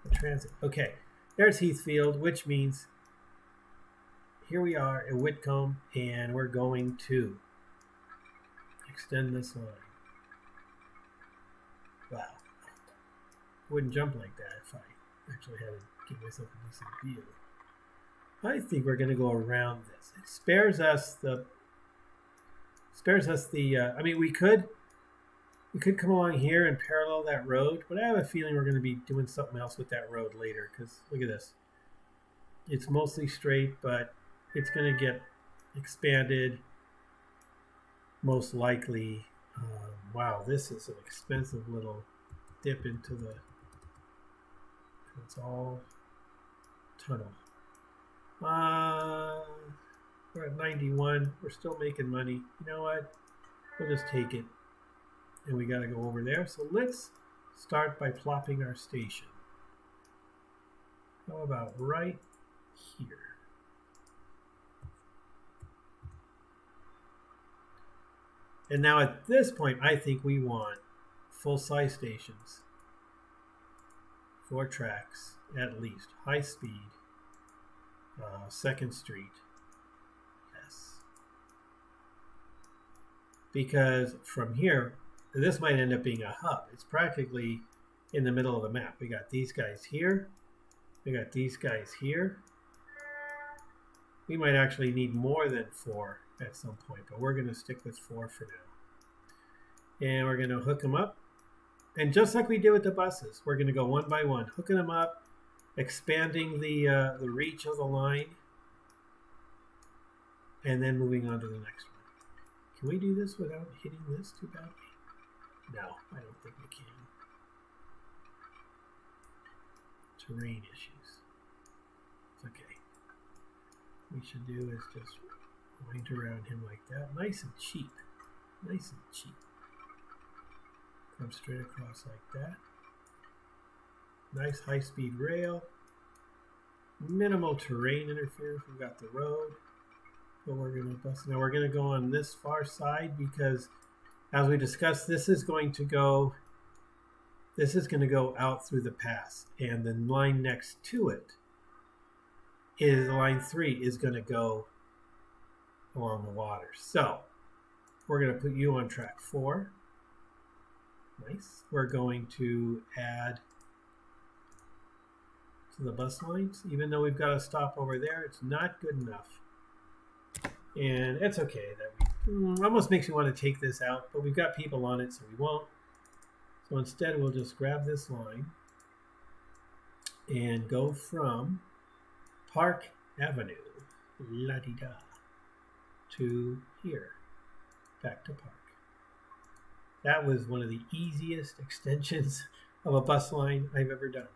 with transit. Okay. There's Heathfield, which means here we are at Whitcomb, and we're going to extend this line. Wow. I wouldn't jump like that if I actually had to give myself a decent view. I think we're going to go around this. It spares us the. I mean, we could come along here and parallel that road, but I have a feeling we're going to be doing something else with that road later. Because look at this. It's mostly straight, but it's going to get expanded. Most likely. Wow, this is an expensive little dip into the. It's all tunnel. We're at 91. We're still making money. You know what? We'll just take it. And we got to go over there. So let's start by plopping our station. How about right here? And now at this point, I think we want full-size stations. 4 tracks, at least. High speed. 2nd Street. Yes. Because from here, this might end up being a hub. It's practically in the middle of the map. We got these guys here. We got these guys here. We might actually need more than 4 at some point, but we're going to stick with 4 for now. And we're going to hook them up. And just like we did with the buses, we're going to go one by one, hooking them up, expanding the reach of the line, and then moving on to the next one. Can we do this without hitting this too badly? No, I don't think we can. Terrain issues. It's okay. What we should do is just wind around him like that. Nice and cheap. Nice and cheap. Come straight across like that. Nice high-speed rail. Minimal terrain interference. We've got the road. But we're going to bust. Now we're going to go on this far side because, as we discussed, this is going to go out through the pass, and the line next to it is line 3 is going to go along the water. So we're going to put you on track 4. Nice. We're going to add to the bus lines. Even though we've got a stop over there, it's not good enough. And it's okay. That almost makes me want to take this out, but we've got people on it, so we won't. So instead, we'll just grab this line and go from Park Avenue, la-di-da, to here, back to Park. That was one of the easiest extensions of a bus line I've ever done.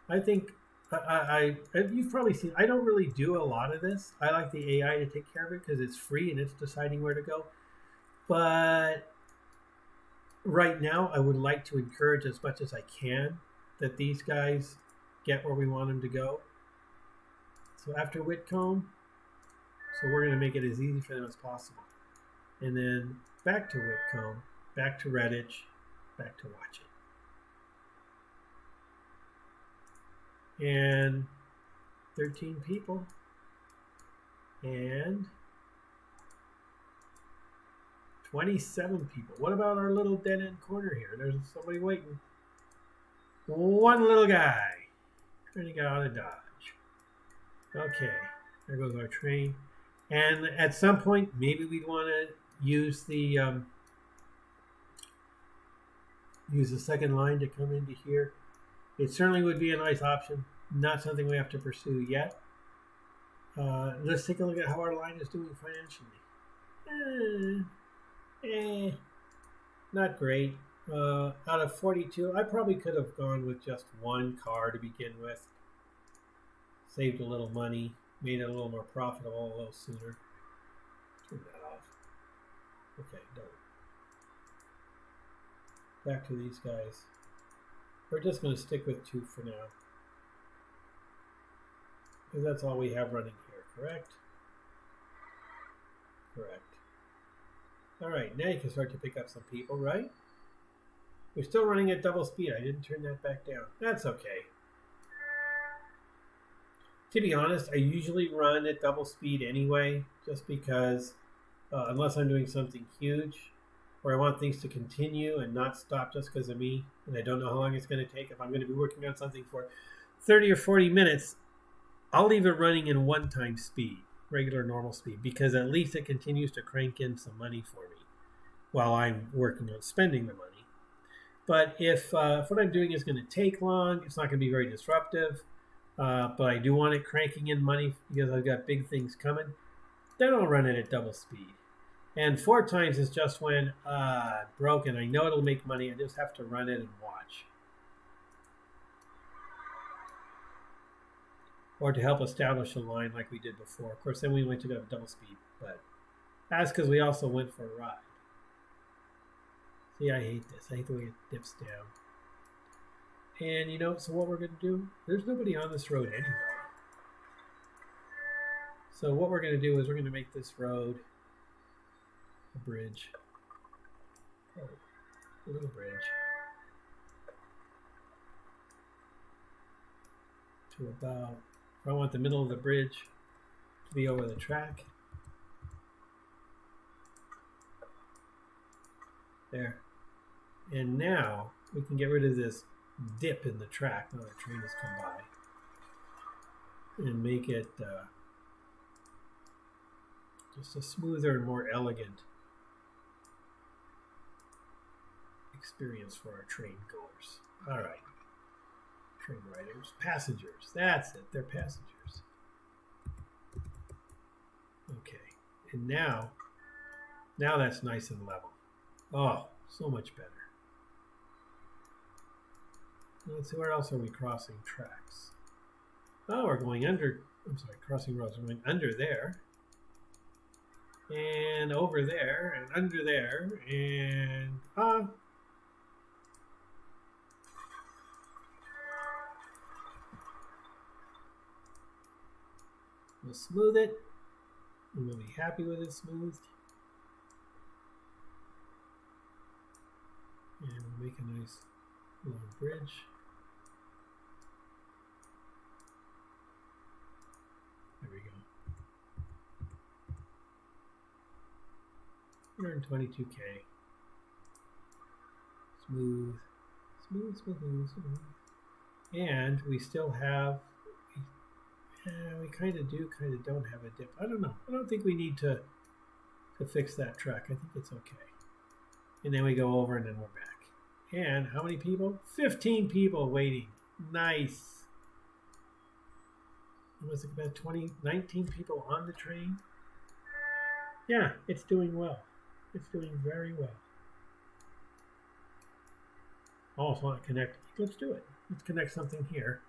I think you've probably seen, I don't really do a lot of this. I like the AI to take care of it because it's free and it's deciding where to go. But right now, I would like to encourage as much as I can that these guys get where we want them to go. So after Whitcomb, so we're going to make it as easy for them as possible. And then back to Whitcomb, back to Redditch, back to Watchet. And 13 people. And 27 people. What about our little dead-end corner here? There's somebody waiting. One little guy trying to get out of Dodge. Okay, there goes our train. And at some point, maybe we'd want to use the second line to come into here. It certainly would be a nice option. Not something we have to pursue yet. Let's take a look at how our line is doing financially. Not great. Out of 42, I probably could have gone with just one car to begin with. Saved a little money, made it a little more profitable a little sooner. Turn that off. Okay, done. Back to these guys. We're just going to stick with 2 for now. Because that's all we have running here, correct? Correct. All right, now you can start to pick up some people, right? We're still running at double speed. I didn't turn that back down. That's okay. To be honest, I usually run at double speed anyway, just because unless I'm doing something huge or I want things to continue and not stop just because of me, and I don't know how long it's going to take. If I'm going to be working on something for 30 or 40 minutes, I'll leave it running in one-time speed, regular normal speed, because at least it continues to crank in some money for me while I'm working on spending the money. But if what I'm doing is going to take long, it's not going to be very disruptive, but I do want it cranking in money because I've got big things coming, then I'll run it at double speed. And 4 times is just when broke and I know it'll make money. I just have to run it and watch. Or to help establish a line like we did before. Of course, then we went to go double speed, but that's because we also went for a ride. See, I hate this. I hate the way it dips down. And you know, so what we're going to do, there's nobody on this road anyway. So what we're going to do is we're going to make this road a bridge. Oh, a little bridge. To about, I want the middle of the bridge to be over the track. There. And now we can get rid of this dip in the track now the train has come by and make it just a smoother and more elegant experience for our train goers. All right. Train riders, passengers. That's it. They're passengers. Okay. And now that's nice and level. Oh, so much better. Let's see, where else are we crossing tracks? Oh, we're going under, I'm sorry, crossing roads. We're going under there. And over there, and under there, and we'll smooth it, and we'll be happy with it smoothed. And we'll make a nice long bridge. There we go. 122K. Smooth, smooth, smooth, smooth. And we still have, we kind of do, kind of don't have a dip. I don't know. I don't think we need to fix that track. I think it's okay. And then we go over and then we're back. And how many people? 15 people waiting. Nice. Was it about 19 people on the train? Yeah, it's doing well. It's doing very well. Also want to connect. Let's do it. Let's connect something here.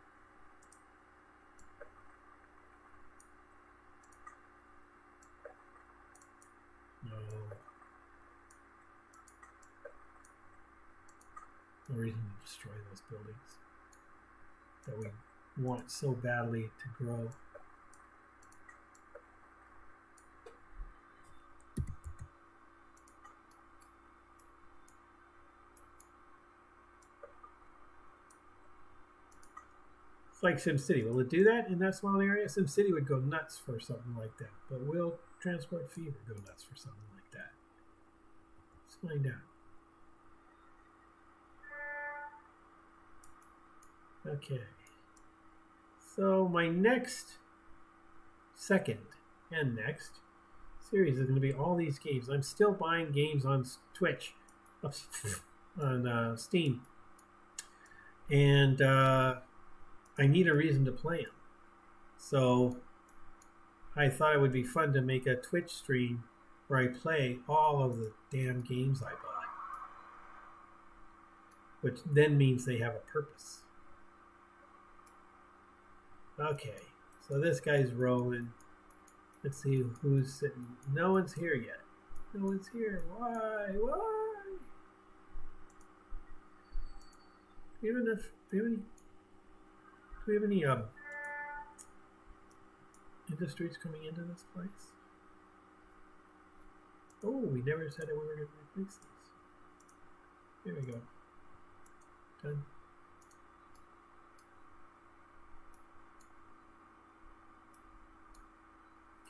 No reason to destroy those buildings that we want so badly to grow. It's like SimCity. Will it do that in that small area? SimCity would go nuts for something like that. But will Transport Fever go nuts for something like that? Let's find out. Okay, so my second series is going to be all these games. I'm still buying games on Twitch, on Steam, and I need a reason to play them. So I thought it would be fun to make a Twitch stream where I play all of the damn games I bought. which then means they have a purpose. Okay, so this guy's rolling. Let's see who's sitting. No one's here yet. No one's here. Why? Why? Do we have any industries coming into this place? Oh, we never said that we were going to replace these. Here we go. Done.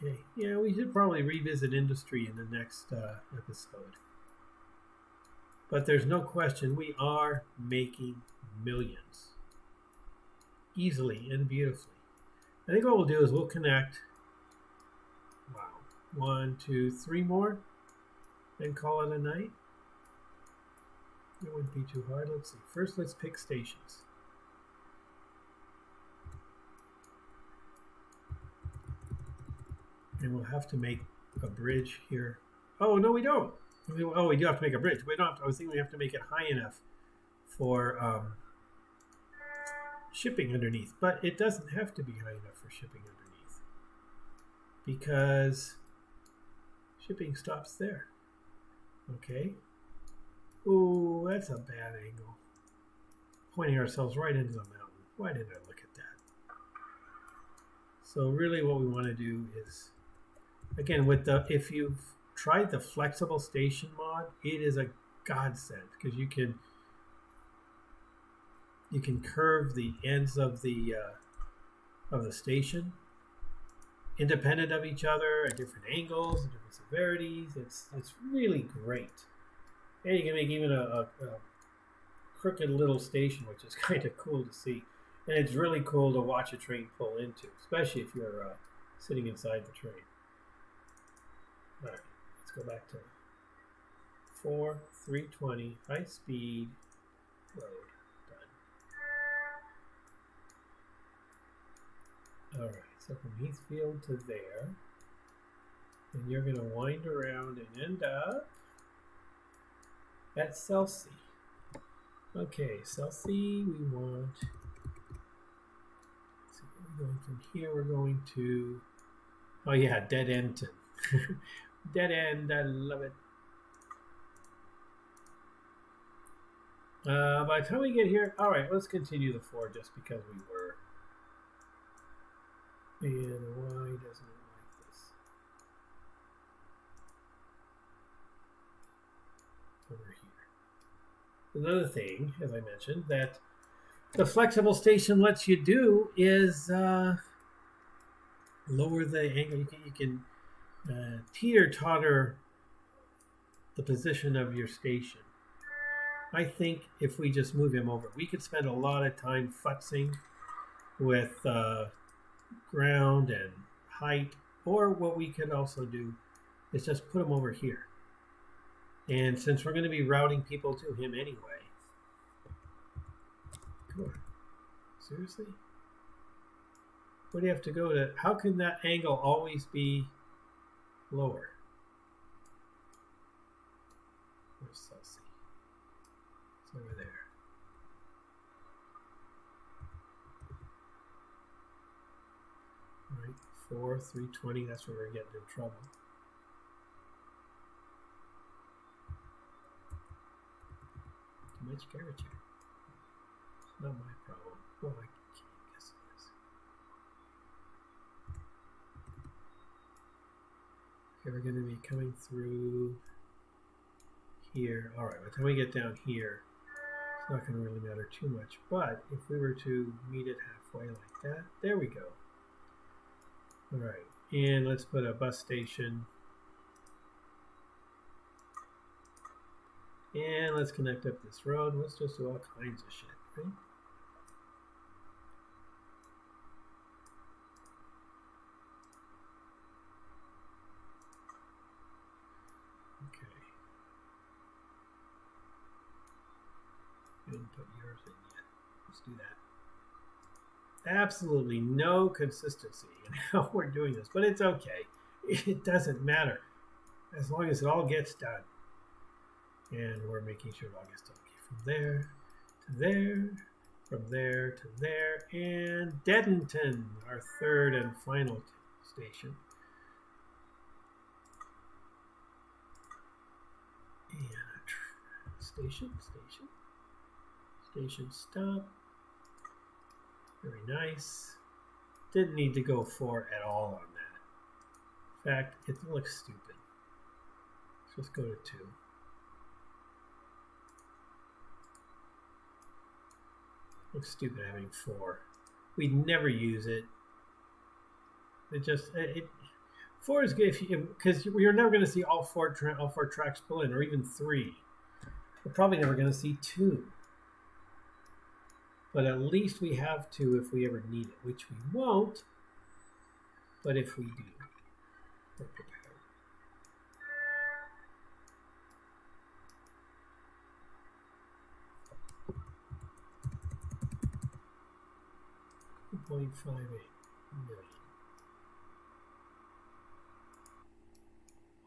Okay, yeah, we should probably revisit industry in the next episode. But there's no question we are making millions. Easily and beautifully. I think what we'll do is we'll connect, 1, 2, 3 more and call it a night. It wouldn't be too hard. Let's see. First, let's pick stations. And we'll have to make a bridge here. Oh, no, we don't. Oh, we do have to make a bridge. We don't have to, I was thinking we have to make it high enough for shipping underneath. But it doesn't have to be high enough for shipping underneath, because shipping stops there. Okay. Ooh, that's a bad angle. Pointing ourselves right into the mountain. Why didn't I look at that? So really what we want to do is, again, if you've tried the flexible station mod, it is a godsend, because you can curve the ends of the station independent of each other at different angles and different severities. It's really great. And you can make even a crooked little station, which is kind of cool to see. And it's really cool to watch a train pull into, especially if you're sitting inside the train. All right, let's go back to 4, 320, high speed, road, done. All right, so from Heathfield to there, and you're going to wind around and end up at Chelsea. Okay, Chelsea, we want, let's see, we're going from here, we're going to, oh yeah, Dead Endton. Dead End, I love it. By the time we get here, all right, let's continue the 4 just because we were. And why doesn't it like this? Over here. Another thing, as I mentioned, that the flexible station lets you do is lower the angle. You can teeter-totter the position of your station. I think if we just move him over, we could spend a lot of time futzing with ground and height, or what we could also do is just put him over here. And since we're going to be routing people to him anyway, come on, seriously? What do you have to go to? How can that angle always be lower? Where's Chelsea? It's over there. All right, 4, 320, that's where we're getting in trouble. Too much curvature. It's not my problem. Well, I can't guess it is. Okay, we're going to be coming through here. All right, by the time we get down here, it's not going to really matter too much. But if we were to meet it halfway like that, there we go. All right, and let's put a bus station. And let's connect up this road. Let's just do all kinds of shit, right? Okay. You didn't put yours in yet. Let's do that. Absolutely no consistency in how we're doing this, but it's okay. It doesn't matter as long as it all gets done. And we're making sure it all gets done. Okay, from there, to there, from there to there, and Dedenton, our third and final station. And station stop. Very nice. Didn't need to go 4 at all on that. In fact, it looks stupid. Let's just go to 2. Looks stupid having 4. We never use it. It just 4 is good because you're never going to see all four tracks pull in, or even 3. We're probably never going to see 2. But at least we have 2 if we ever need it, which we won't. But if we do, we're prepared. 2.58 million.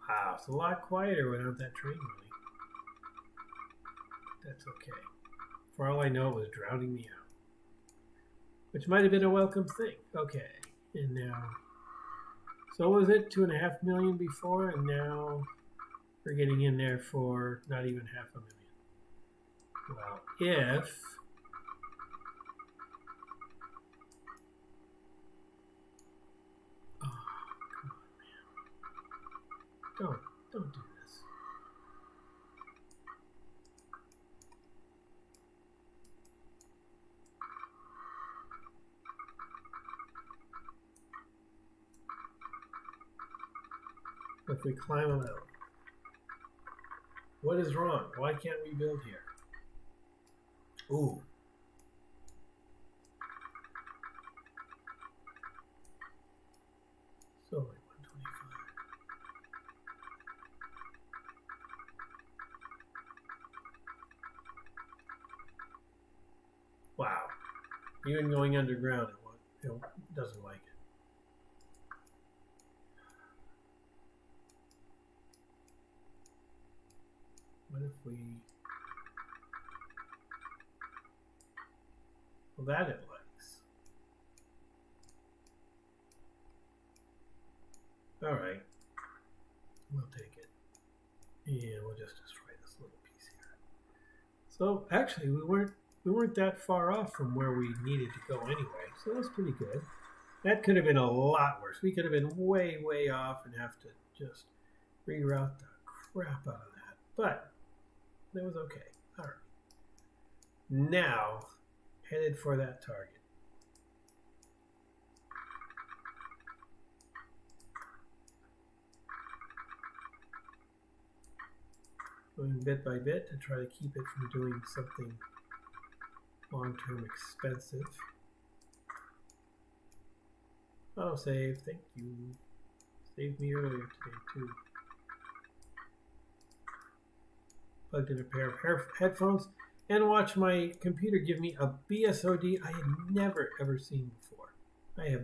Wow, it's a lot quieter without that train running. That's okay. For all I know, it was drowning me out. Which might have been a welcome thing. Okay, and now, so what was it, 2.5 million before, and now we're getting in there for not even 500,000. Well, if Don't do this. If we climb them out. What is wrong? Why can't we build here? Ooh. So like 125. Wow. Even going underground, it doesn't like it. What if we... Well, that it likes. All right. We'll take it. And we'll just destroy this little piece here. So, actually, we weren't that far off from where we needed to go anyway. So that's pretty good. That could have been a lot worse. We could have been way, way off and have to just reroute the crap out of that. But that was okay. All right. Now, headed for that target. Going bit by bit to try to keep it from doing something long-term expensive. Auto save, thank you. Saved me earlier today too. Plugged in a pair of headphones and watched my computer give me a BSOD I had never ever seen before. I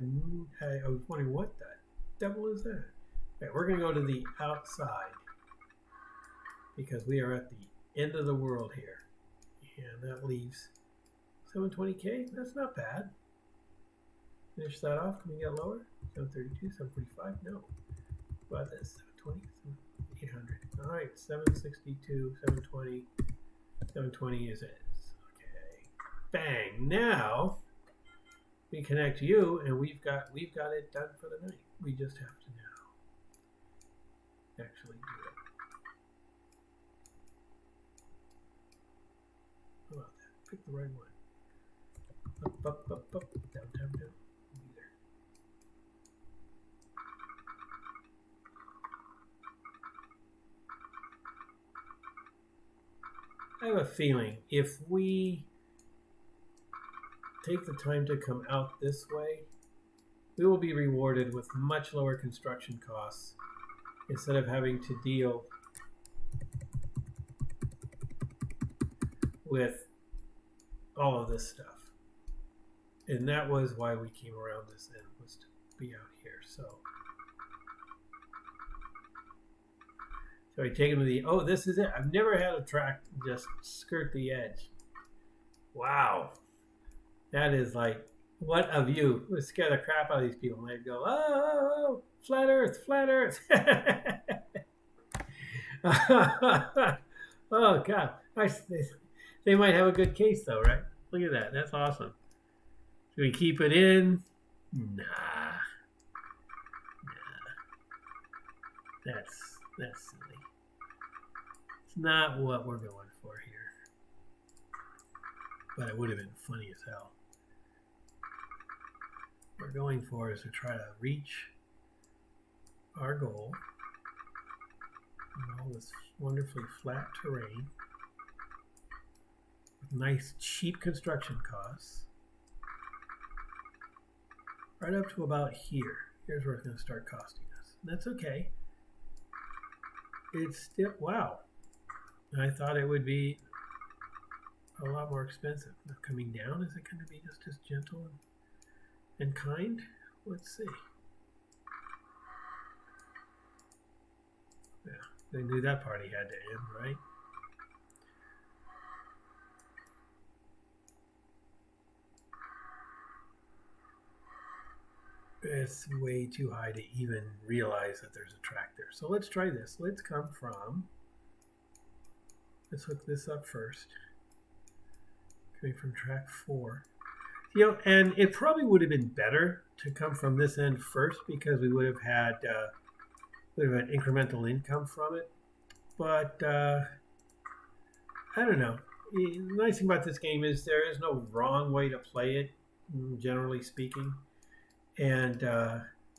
was wondering what the devil is that? Okay, we're gonna go to the outside because we are at the end of the world here, and that leaves 720K. That's not bad. Finish that off. Can we get lower? 732, 745? No. What about this? 720, 800. All right, 762, 720. 720 is it. Okay. Bang. Now we connect you, and we've got it done for the night. We just have to now actually do it. How about that? Pick the right one. Up, down, down, down. Either. I have a feeling if we take the time to come out this way, we will be rewarded with much lower construction costs instead of having to deal with all of this stuff. And that was why we came around this end, was to be out here. So I take him to the, oh, this is it. I've never had a track just skirt the edge. Wow. That is like, what a view. It would scare the crap out of these people. They'd go, oh, flat earth, flat earth. Oh, God. They might have a good case, though, right? Look at that. That's awesome. Should we keep it in? Nah. That's silly. It's not what we're going for here. But it would have been funny as hell. What we're going for is to try to reach our goal in all this wonderfully flat terrain with nice cheap construction costs right up to about here. Here's where it's going to start costing us. And that's okay. It's still, wow. I thought it would be a lot more expensive. Now coming down, is it going to be just as gentle and kind? Let's see. Yeah, they knew that party had to end, right? It's way too high to even realize that there's a track there. So let's try this. Let's come from, let's hook this up first. Coming from track 4. You know, and it probably would have been better to come from this end first because we would have had incremental income from it. But I don't know. The nice thing about this game is there is no wrong way to play it, generally speaking. And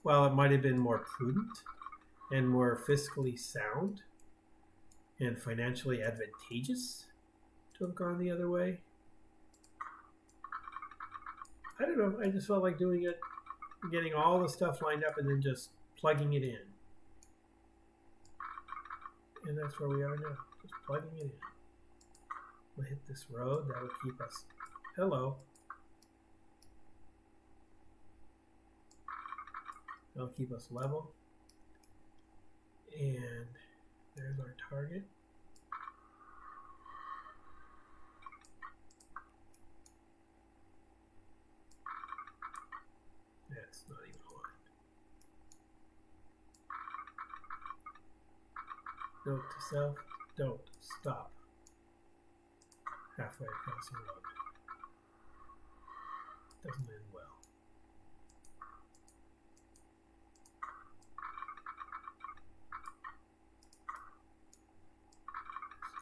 while it might have been more prudent and more fiscally sound and financially advantageous to have gone the other way, I don't know. I just felt like doing it, getting all the stuff lined up and then just plugging it in. And that's where we are now, just plugging it in. We'll hit this road. That would keep us, hello. That'll keep us level. And there's our target. That's not even aligned. Note to self, don't stop halfway across the road. Doesn't end well.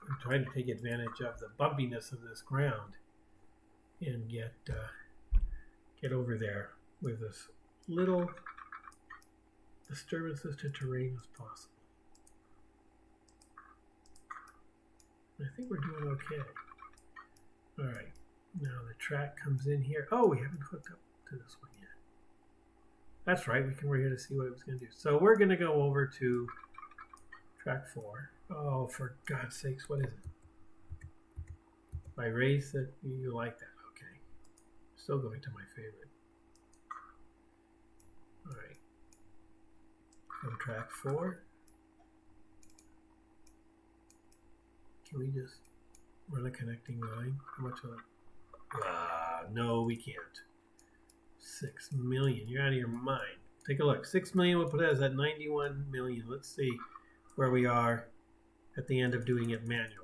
I'm trying to take advantage of the bumpiness of this ground and get over there with as little disturbances to terrain as possible. I think we're doing okay. All right, now the track comes in here. Oh, we haven't hooked up to this one yet. That's right, we were here to see what it was going to do. So we're going to go over to track 4. Oh, for God's sakes, what is it? I raised it. You like that? Okay. Still going to my favorite. All right. From track 4. Can we just run a connecting line? How much of it? No, we can't. 6 million. You're out of your mind. Take a look. 6 million will put us at 91 million. Let's see where we are at the end of doing it manually.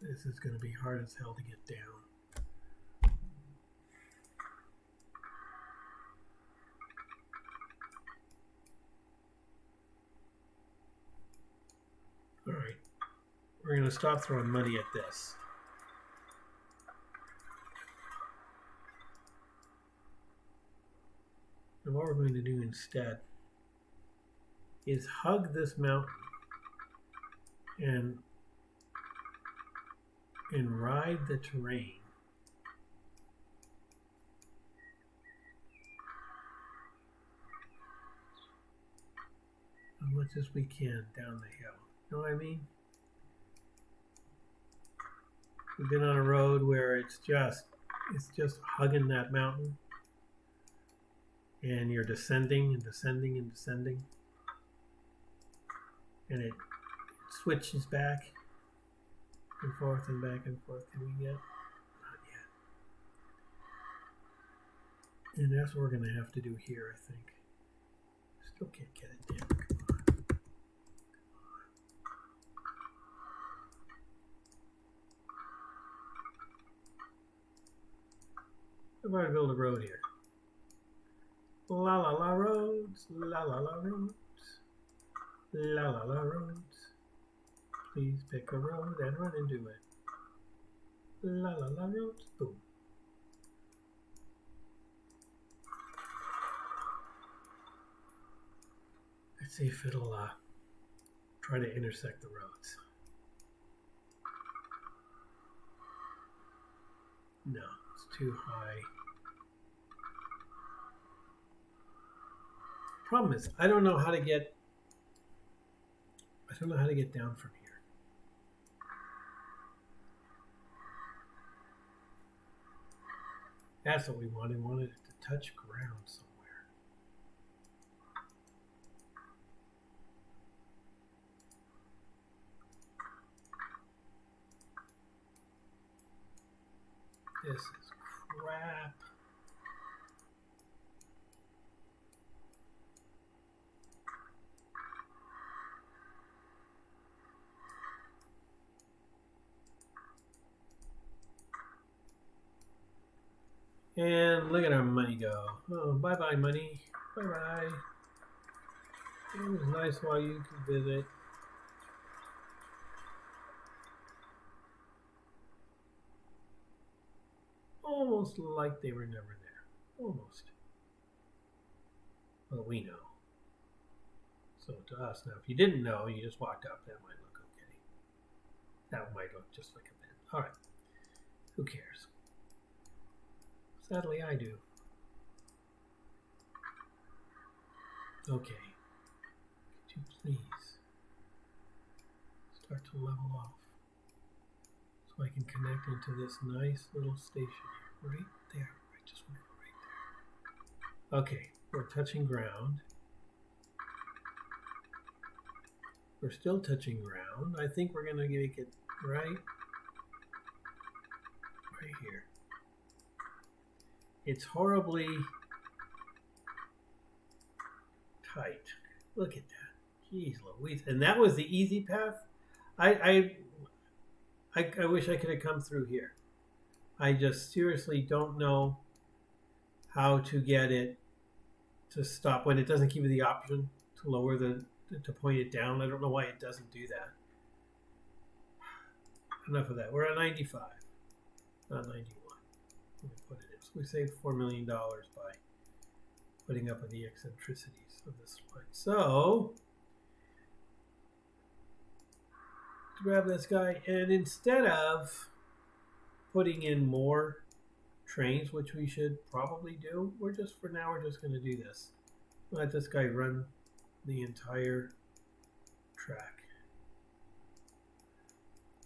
This is going to be hard as hell to get down. All right, we're going to stop throwing money at this. And what we're going to do instead is hug this mountain and ride the terrain. much as we can down the hill. You know what I mean? We've been on a road where it's just hugging that mountain, and you're descending and descending and descending, and it switches back and forth and back and forth. Can we get? Not yet. And that's what we're going to have to do here, I think. Still can't get it down. Come on. How about I build a road here? La la la roads, la la la roads, la la la roads. Please pick a road and run into it. La la la roads, boom. Let's see if it'll try to intersect the roads. No, it's too high. Problem is, I don't know how to get down from here. That's what we wanted. We wanted it to touch ground somewhere. This is crap. And look at our money go. Oh, bye-bye, money. Bye-bye. It was nice while you could visit. Almost like they were never there. Almost. But we know. So to us, now, if you didn't know and you just walked up, that might look okay. That might look just like a bend. All right. Who cares? Sadly, I do. Okay. Could you please start to level off so I can connect into this nice little station here, right there. I just want to go right there. Okay, we're touching ground. We're still touching ground. I think we're going to make it right here. It's horribly tight. Look at that. Jeez Louise. And that was the easy path. I wish I could have come through here. I just seriously don't know how to get it to stop when it doesn't give you the option to lower to point it down. I don't know why it doesn't do that. Enough of that. We're at 95, not 91. Let me put it in. So we saved $4 million by putting up with the eccentricities of this line. So grab this guy, and instead of putting in more trains, which we should probably do, we're just going to do this. Let this guy run the entire track.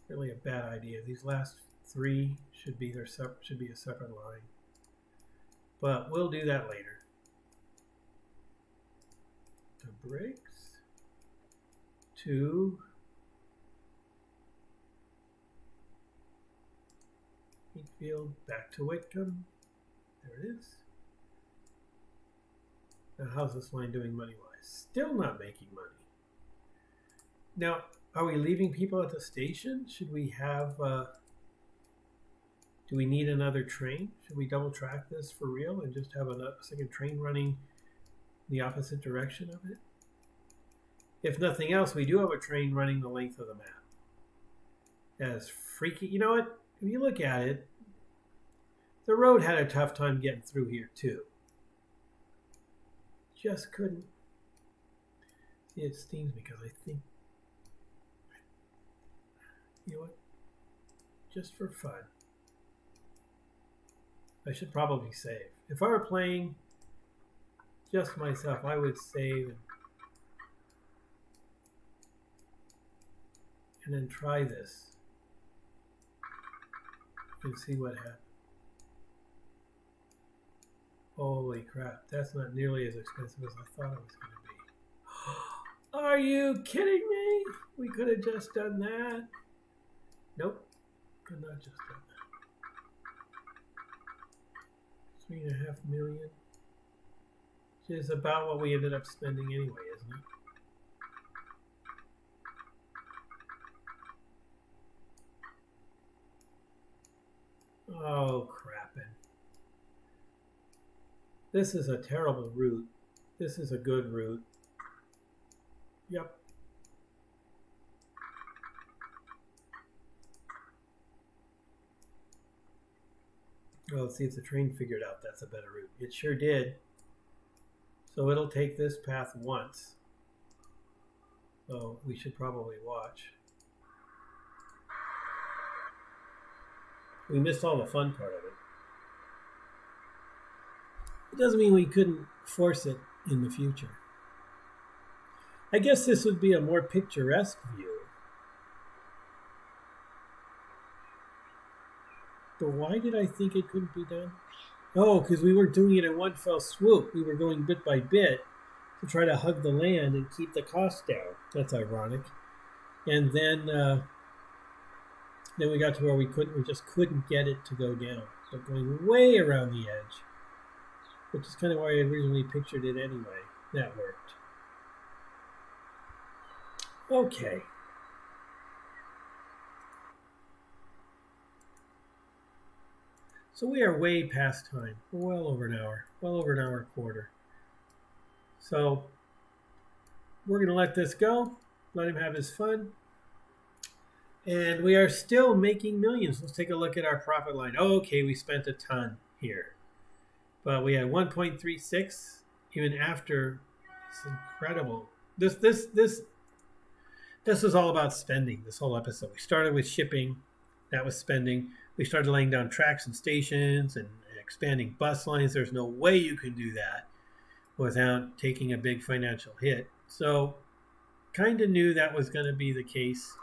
Really a bad idea. These last three should be a separate line, but we'll do that later. The brakes to Heatfield, back to Whitcomb. There it is. Now, how's this line doing money-wise? Still not making money. Now, are we leaving people at the station? Should we have, do we need another train? Should we double track this for real and just have a second train running the opposite direction of it? If nothing else, we do have a train running the length of the map. As freaky. You know what? If you look at it, the road had a tough time getting through here too. Just couldn't. See, it stings me because I think, you know what? Just for fun, I should probably save. If I were playing just myself, I would save and and then try this and see what happens. Holy crap, that's not nearly as expensive as I thought it was going to be. Are you kidding me? We could have just done that. Nope, could not just done that. 3.5 million. Which is about what we ended up spending anyway, isn't it? Oh, crappin'. This is a terrible route. This is a good route. Yep. Well, let's see if the train figured out that's a better route. It sure did. So it'll take this path once. So we should probably watch. We missed all the fun part of it. It doesn't mean we couldn't force it in the future. I guess this would be a more picturesque view. But why did I think it couldn't be done? Oh, because we weren't doing it in one fell swoop. We were going bit by bit to try to hug the land and keep the cost down. That's ironic. And then we got to where we just couldn't get it to go down. But going way around the edge, which is kind of why I originally pictured it anyway. That worked. Okay. So we are way past time. We're well over an hour and a quarter. So we're going to let this go, let him have his fun. And we are still making millions. Let's take a look at our profit line. Oh, okay, we spent a ton here. But we had 1.36 even after. It's incredible. This is all about spending, this whole episode. We started with shipping. That was spending. We started laying down tracks and stations and expanding bus lines. There's no way you can do that without taking a big financial hit. So kind of knew that was going to be the case.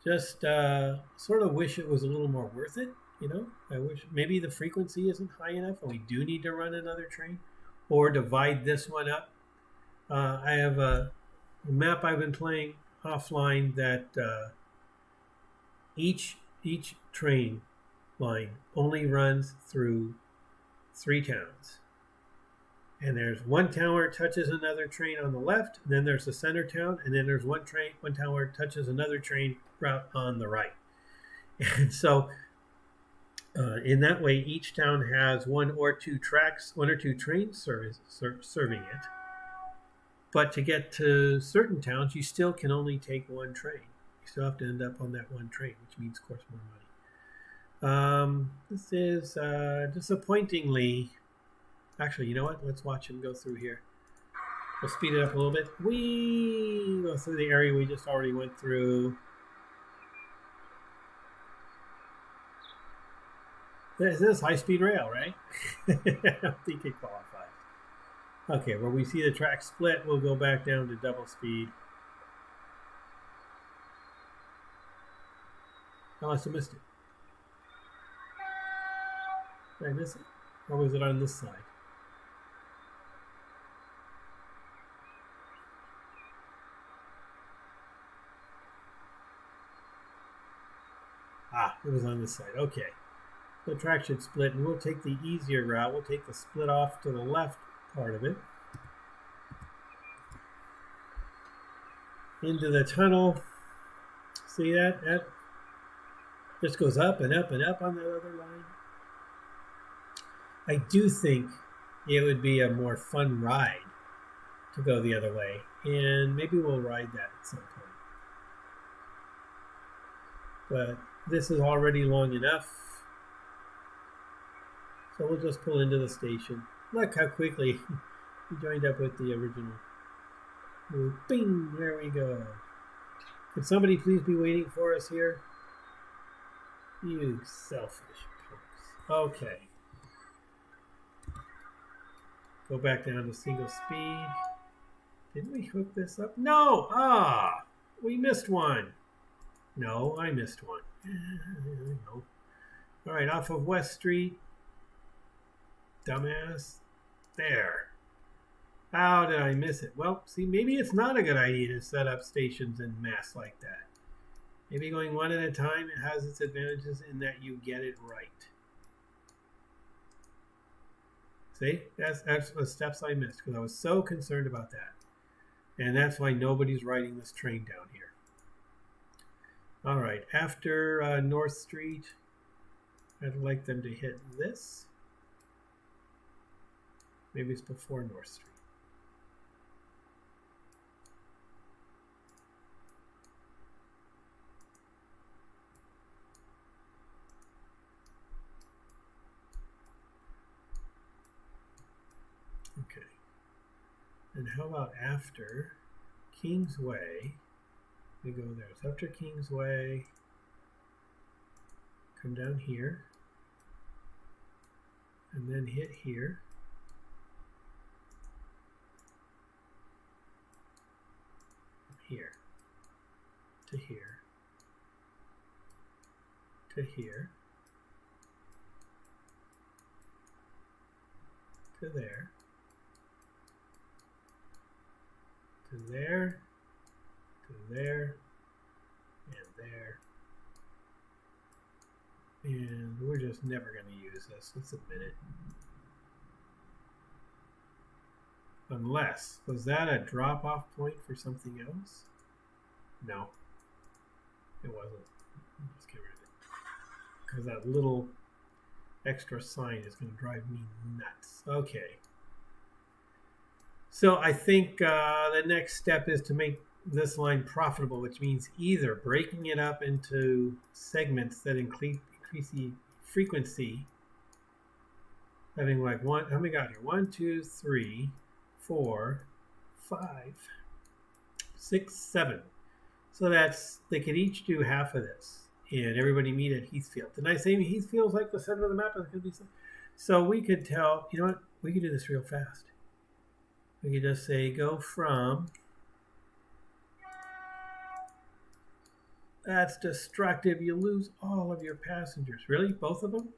Just sort of wish it was a little more worth it. You know, I wish maybe the frequency isn't high enough and we do need to run another train or divide this one up. I have a map I've been playing offline that each train line only runs through 3 towns. And there's one town where it touches another train on the left, and then there's the center town, and then there's one town where it touches another train route on the right. And so in that way, each town has 1 or 2 tracks, 1 or 2 trains serving it. But to get to certain towns, you still can only take 1 train. You still have to end up on that 1 train, which means, of course, more money. This is disappointingly... Actually, you know what? Let's watch him go through here. We'll speed it up a little bit. We go through the area we just already went through. This is high-speed rail, right? I don't think it qualifies. Okay, where we see the track split, we'll go back down to double speed. I must have missed it. Did I miss it? Or was it on this side? Ah, it was on this side. Okay. The track should split, and we'll take the easier route. We'll take the split off to the left part of it. Into the tunnel. See that? That just goes up and up and up on that other line. I do think it would be a more fun ride to go the other way, and maybe we'll ride that at some point. But this is already long enough, so we'll just pull into the station. Look how quickly we joined up with the original. Bing, there we go. Could somebody please be waiting for us here? You selfish punks. Okay. Go back down to single speed. Didn't we hook this up? No! Ah! We missed one. No, I missed one. No. All right, off of West Street. Dumbass. There. How did I miss it? Well, see, maybe it's not a good idea to set up stations en masse like that. Maybe going one at a time, it has its advantages in that you get it right. See, that's the steps I missed because I was so concerned about that. And that's why nobody's riding this train down here. All right, after North Street, I'd like them to hit this. Maybe it's before North Street. Okay. And how about after Kingsway? We go there. So after Kingsway, come down here, and then hit here. Here to here to here to there to there to there and there, and we're just never going to use this. Let's admit it. Unless, was that a drop-off point for something else? No, it wasn't. Let's get rid of it. Because that little extra sign is going to drive me nuts. Okay. So I think the next step is to make this line profitable, which means either breaking it up into segments that increase the frequency, having like one, how many got here? 1, 2, 3, 4, 5, 6, 7. So that's, they could each do half of this, and everybody meet at Heathfield. Didn't I say Heathfield's like the center of the map? It could be so we could tell, you know what? We could do this real fast. We could just say go from. That's destructive. You lose all of your passengers. Really? Both of them?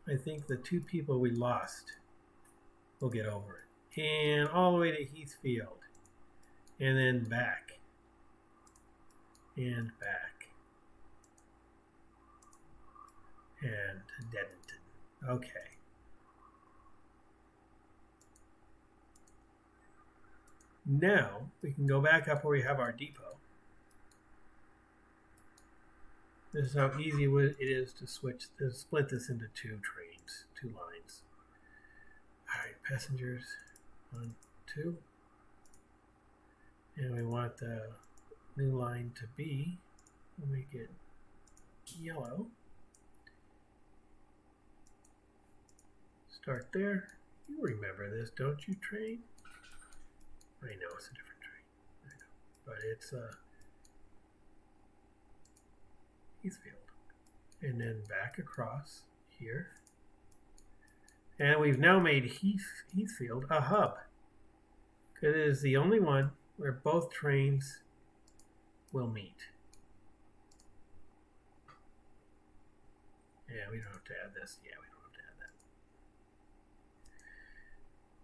I think the 2 people we lost will get over it. And all the way to Heathfield. And then back. And back. And to Dedington. Okay. Now we can go back up where we have our depot. This is how easy it is to split this into 2 trains, 2 lines. All right, passengers, 1, 2. And we want the new line to be, we'll make it yellow. Start there. You remember this, don't you, train? I know it's a different train. I know. But it's Heathfield. And then back across here. And we've now made Heathfield a hub. It is the only one where both trains will meet. Yeah, we don't have to add this. Yeah, we don't have to add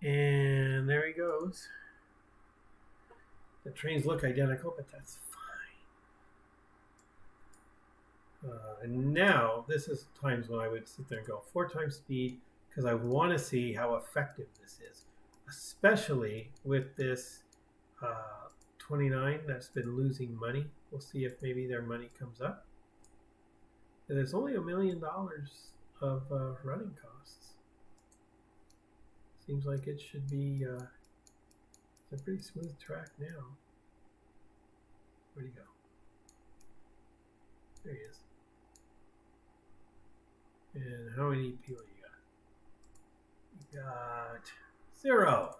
that. And there he goes. The trains look identical, but that's fine. And now, this is times when I would sit there and go 4 times speed, because I want to see how effective this is, especially with this 29 that's been losing money. We'll see if maybe their money comes up. And there's only $1 million of running costs. Seems like it should be it's a pretty smooth track now. Where'd he go? There he is. And how many people you got? You got 0.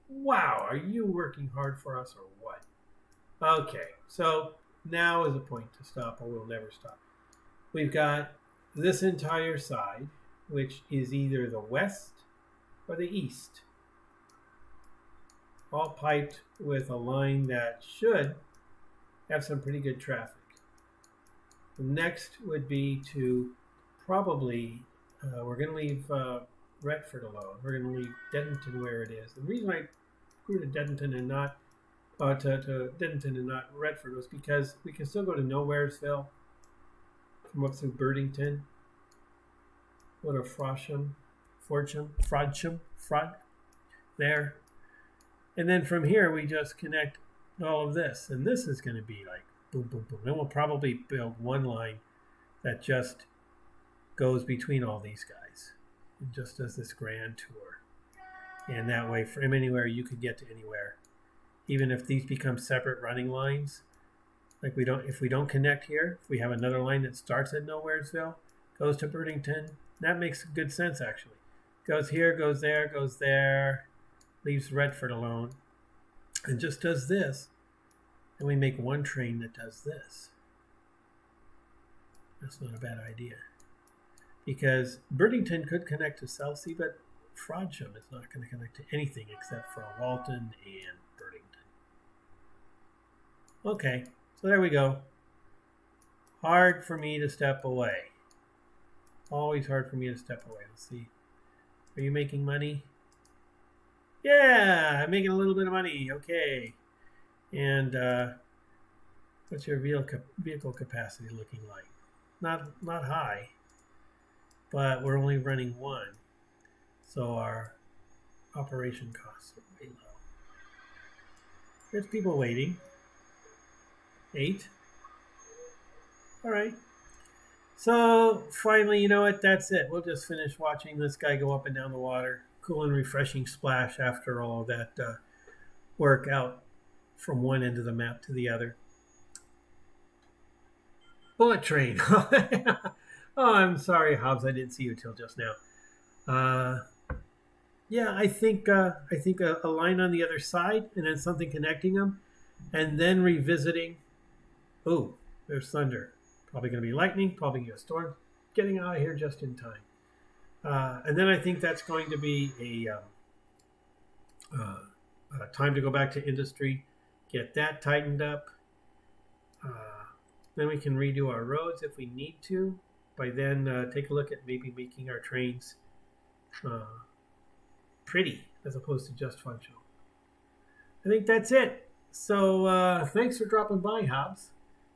Wow, are you working hard for us or what? Okay, so now is a point to stop, or we'll never stop. We've got this entire side, which is either the west or the east. All piped with a line that should have some pretty good traffic. The next would be to probably, we're going to leave Retford alone. We're going to leave Dedenton where it is. The reason I grew to Dedenton and not to Dedenton and not Retford was because we can still go to Nowheresville from up through Birdington, go to Frodsham, there. And then from here, we just connect all of this. And this is going to be like boom, boom, boom. Then we'll probably build one line that just goes between all these guys. It just does this grand tour. And that way, from anywhere, you could get to anywhere. Even if these become separate running lines, like if we don't connect here, if we have another line that starts at Nowheresville, goes to Birdington, that makes good sense, actually. Goes here, goes there, leaves Retford alone, and just does this. And we make one train that does this. That's not a bad idea. Because Birdington could connect to Southsea, but Frodsham is not going to connect to anything except for Walton and Birdington. Okay, so there we go. Hard for me to step away. Always hard for me to step away. Let's see. Are you making money? Yeah, I'm making a little bit of money. Okay. And what's your vehicle capacity looking like? Not high, but we're only running one. So our operation costs are way low. There's people waiting. 8. All right. So finally, you know what? That's it. We'll just finish watching this guy go up and down the water. Cool and refreshing splash after all that work out from one end of the map to the other. Bullet train. Oh, I'm sorry, Hobbs. I didn't see you till just now. Yeah, I think a line on the other side and then something connecting them, and then revisiting. Oh, there's thunder. Probably going to be lightning. Probably going to be a storm. Getting out of here just in time. And then I think that's going to be a time to go back to industry, get that tightened up. Then we can redo our roads if we need to. By then, take a look at maybe making our trains pretty as opposed to just functional. I think that's it. So thanks for dropping by, Hobbs.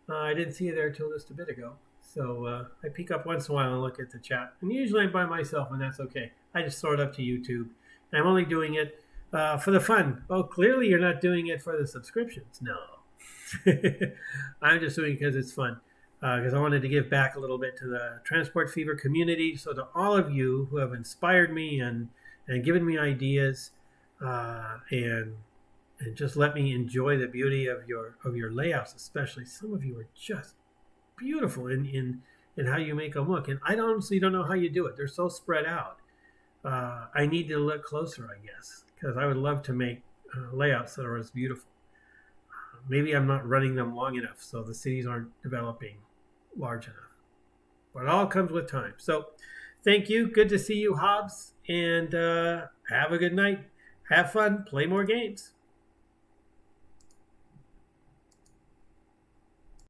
I didn't see you there till just a bit ago. So I peek up once in a while and look at the chat. And usually I'm by myself, and that's okay. I just throw it up to YouTube. And I'm only doing it for the fun. Oh, clearly you're not doing it for the subscriptions. No. I'm just doing it because it's fun. Because I wanted to give back a little bit to the Transport Fever community. So to all of you who have inspired me and given me ideas and just let me enjoy the beauty of your layouts, especially. Some of you are just beautiful in how you make them look. And I honestly don't know how you do it. They're so spread out. I need to look closer, I guess, because I would love to make layouts that are as beautiful. Maybe I'm not running them long enough, so the cities aren't developing large enough. But it all comes with time. So thank you. Good to see you, Hobbs. And have a good night. Have fun. Play more games.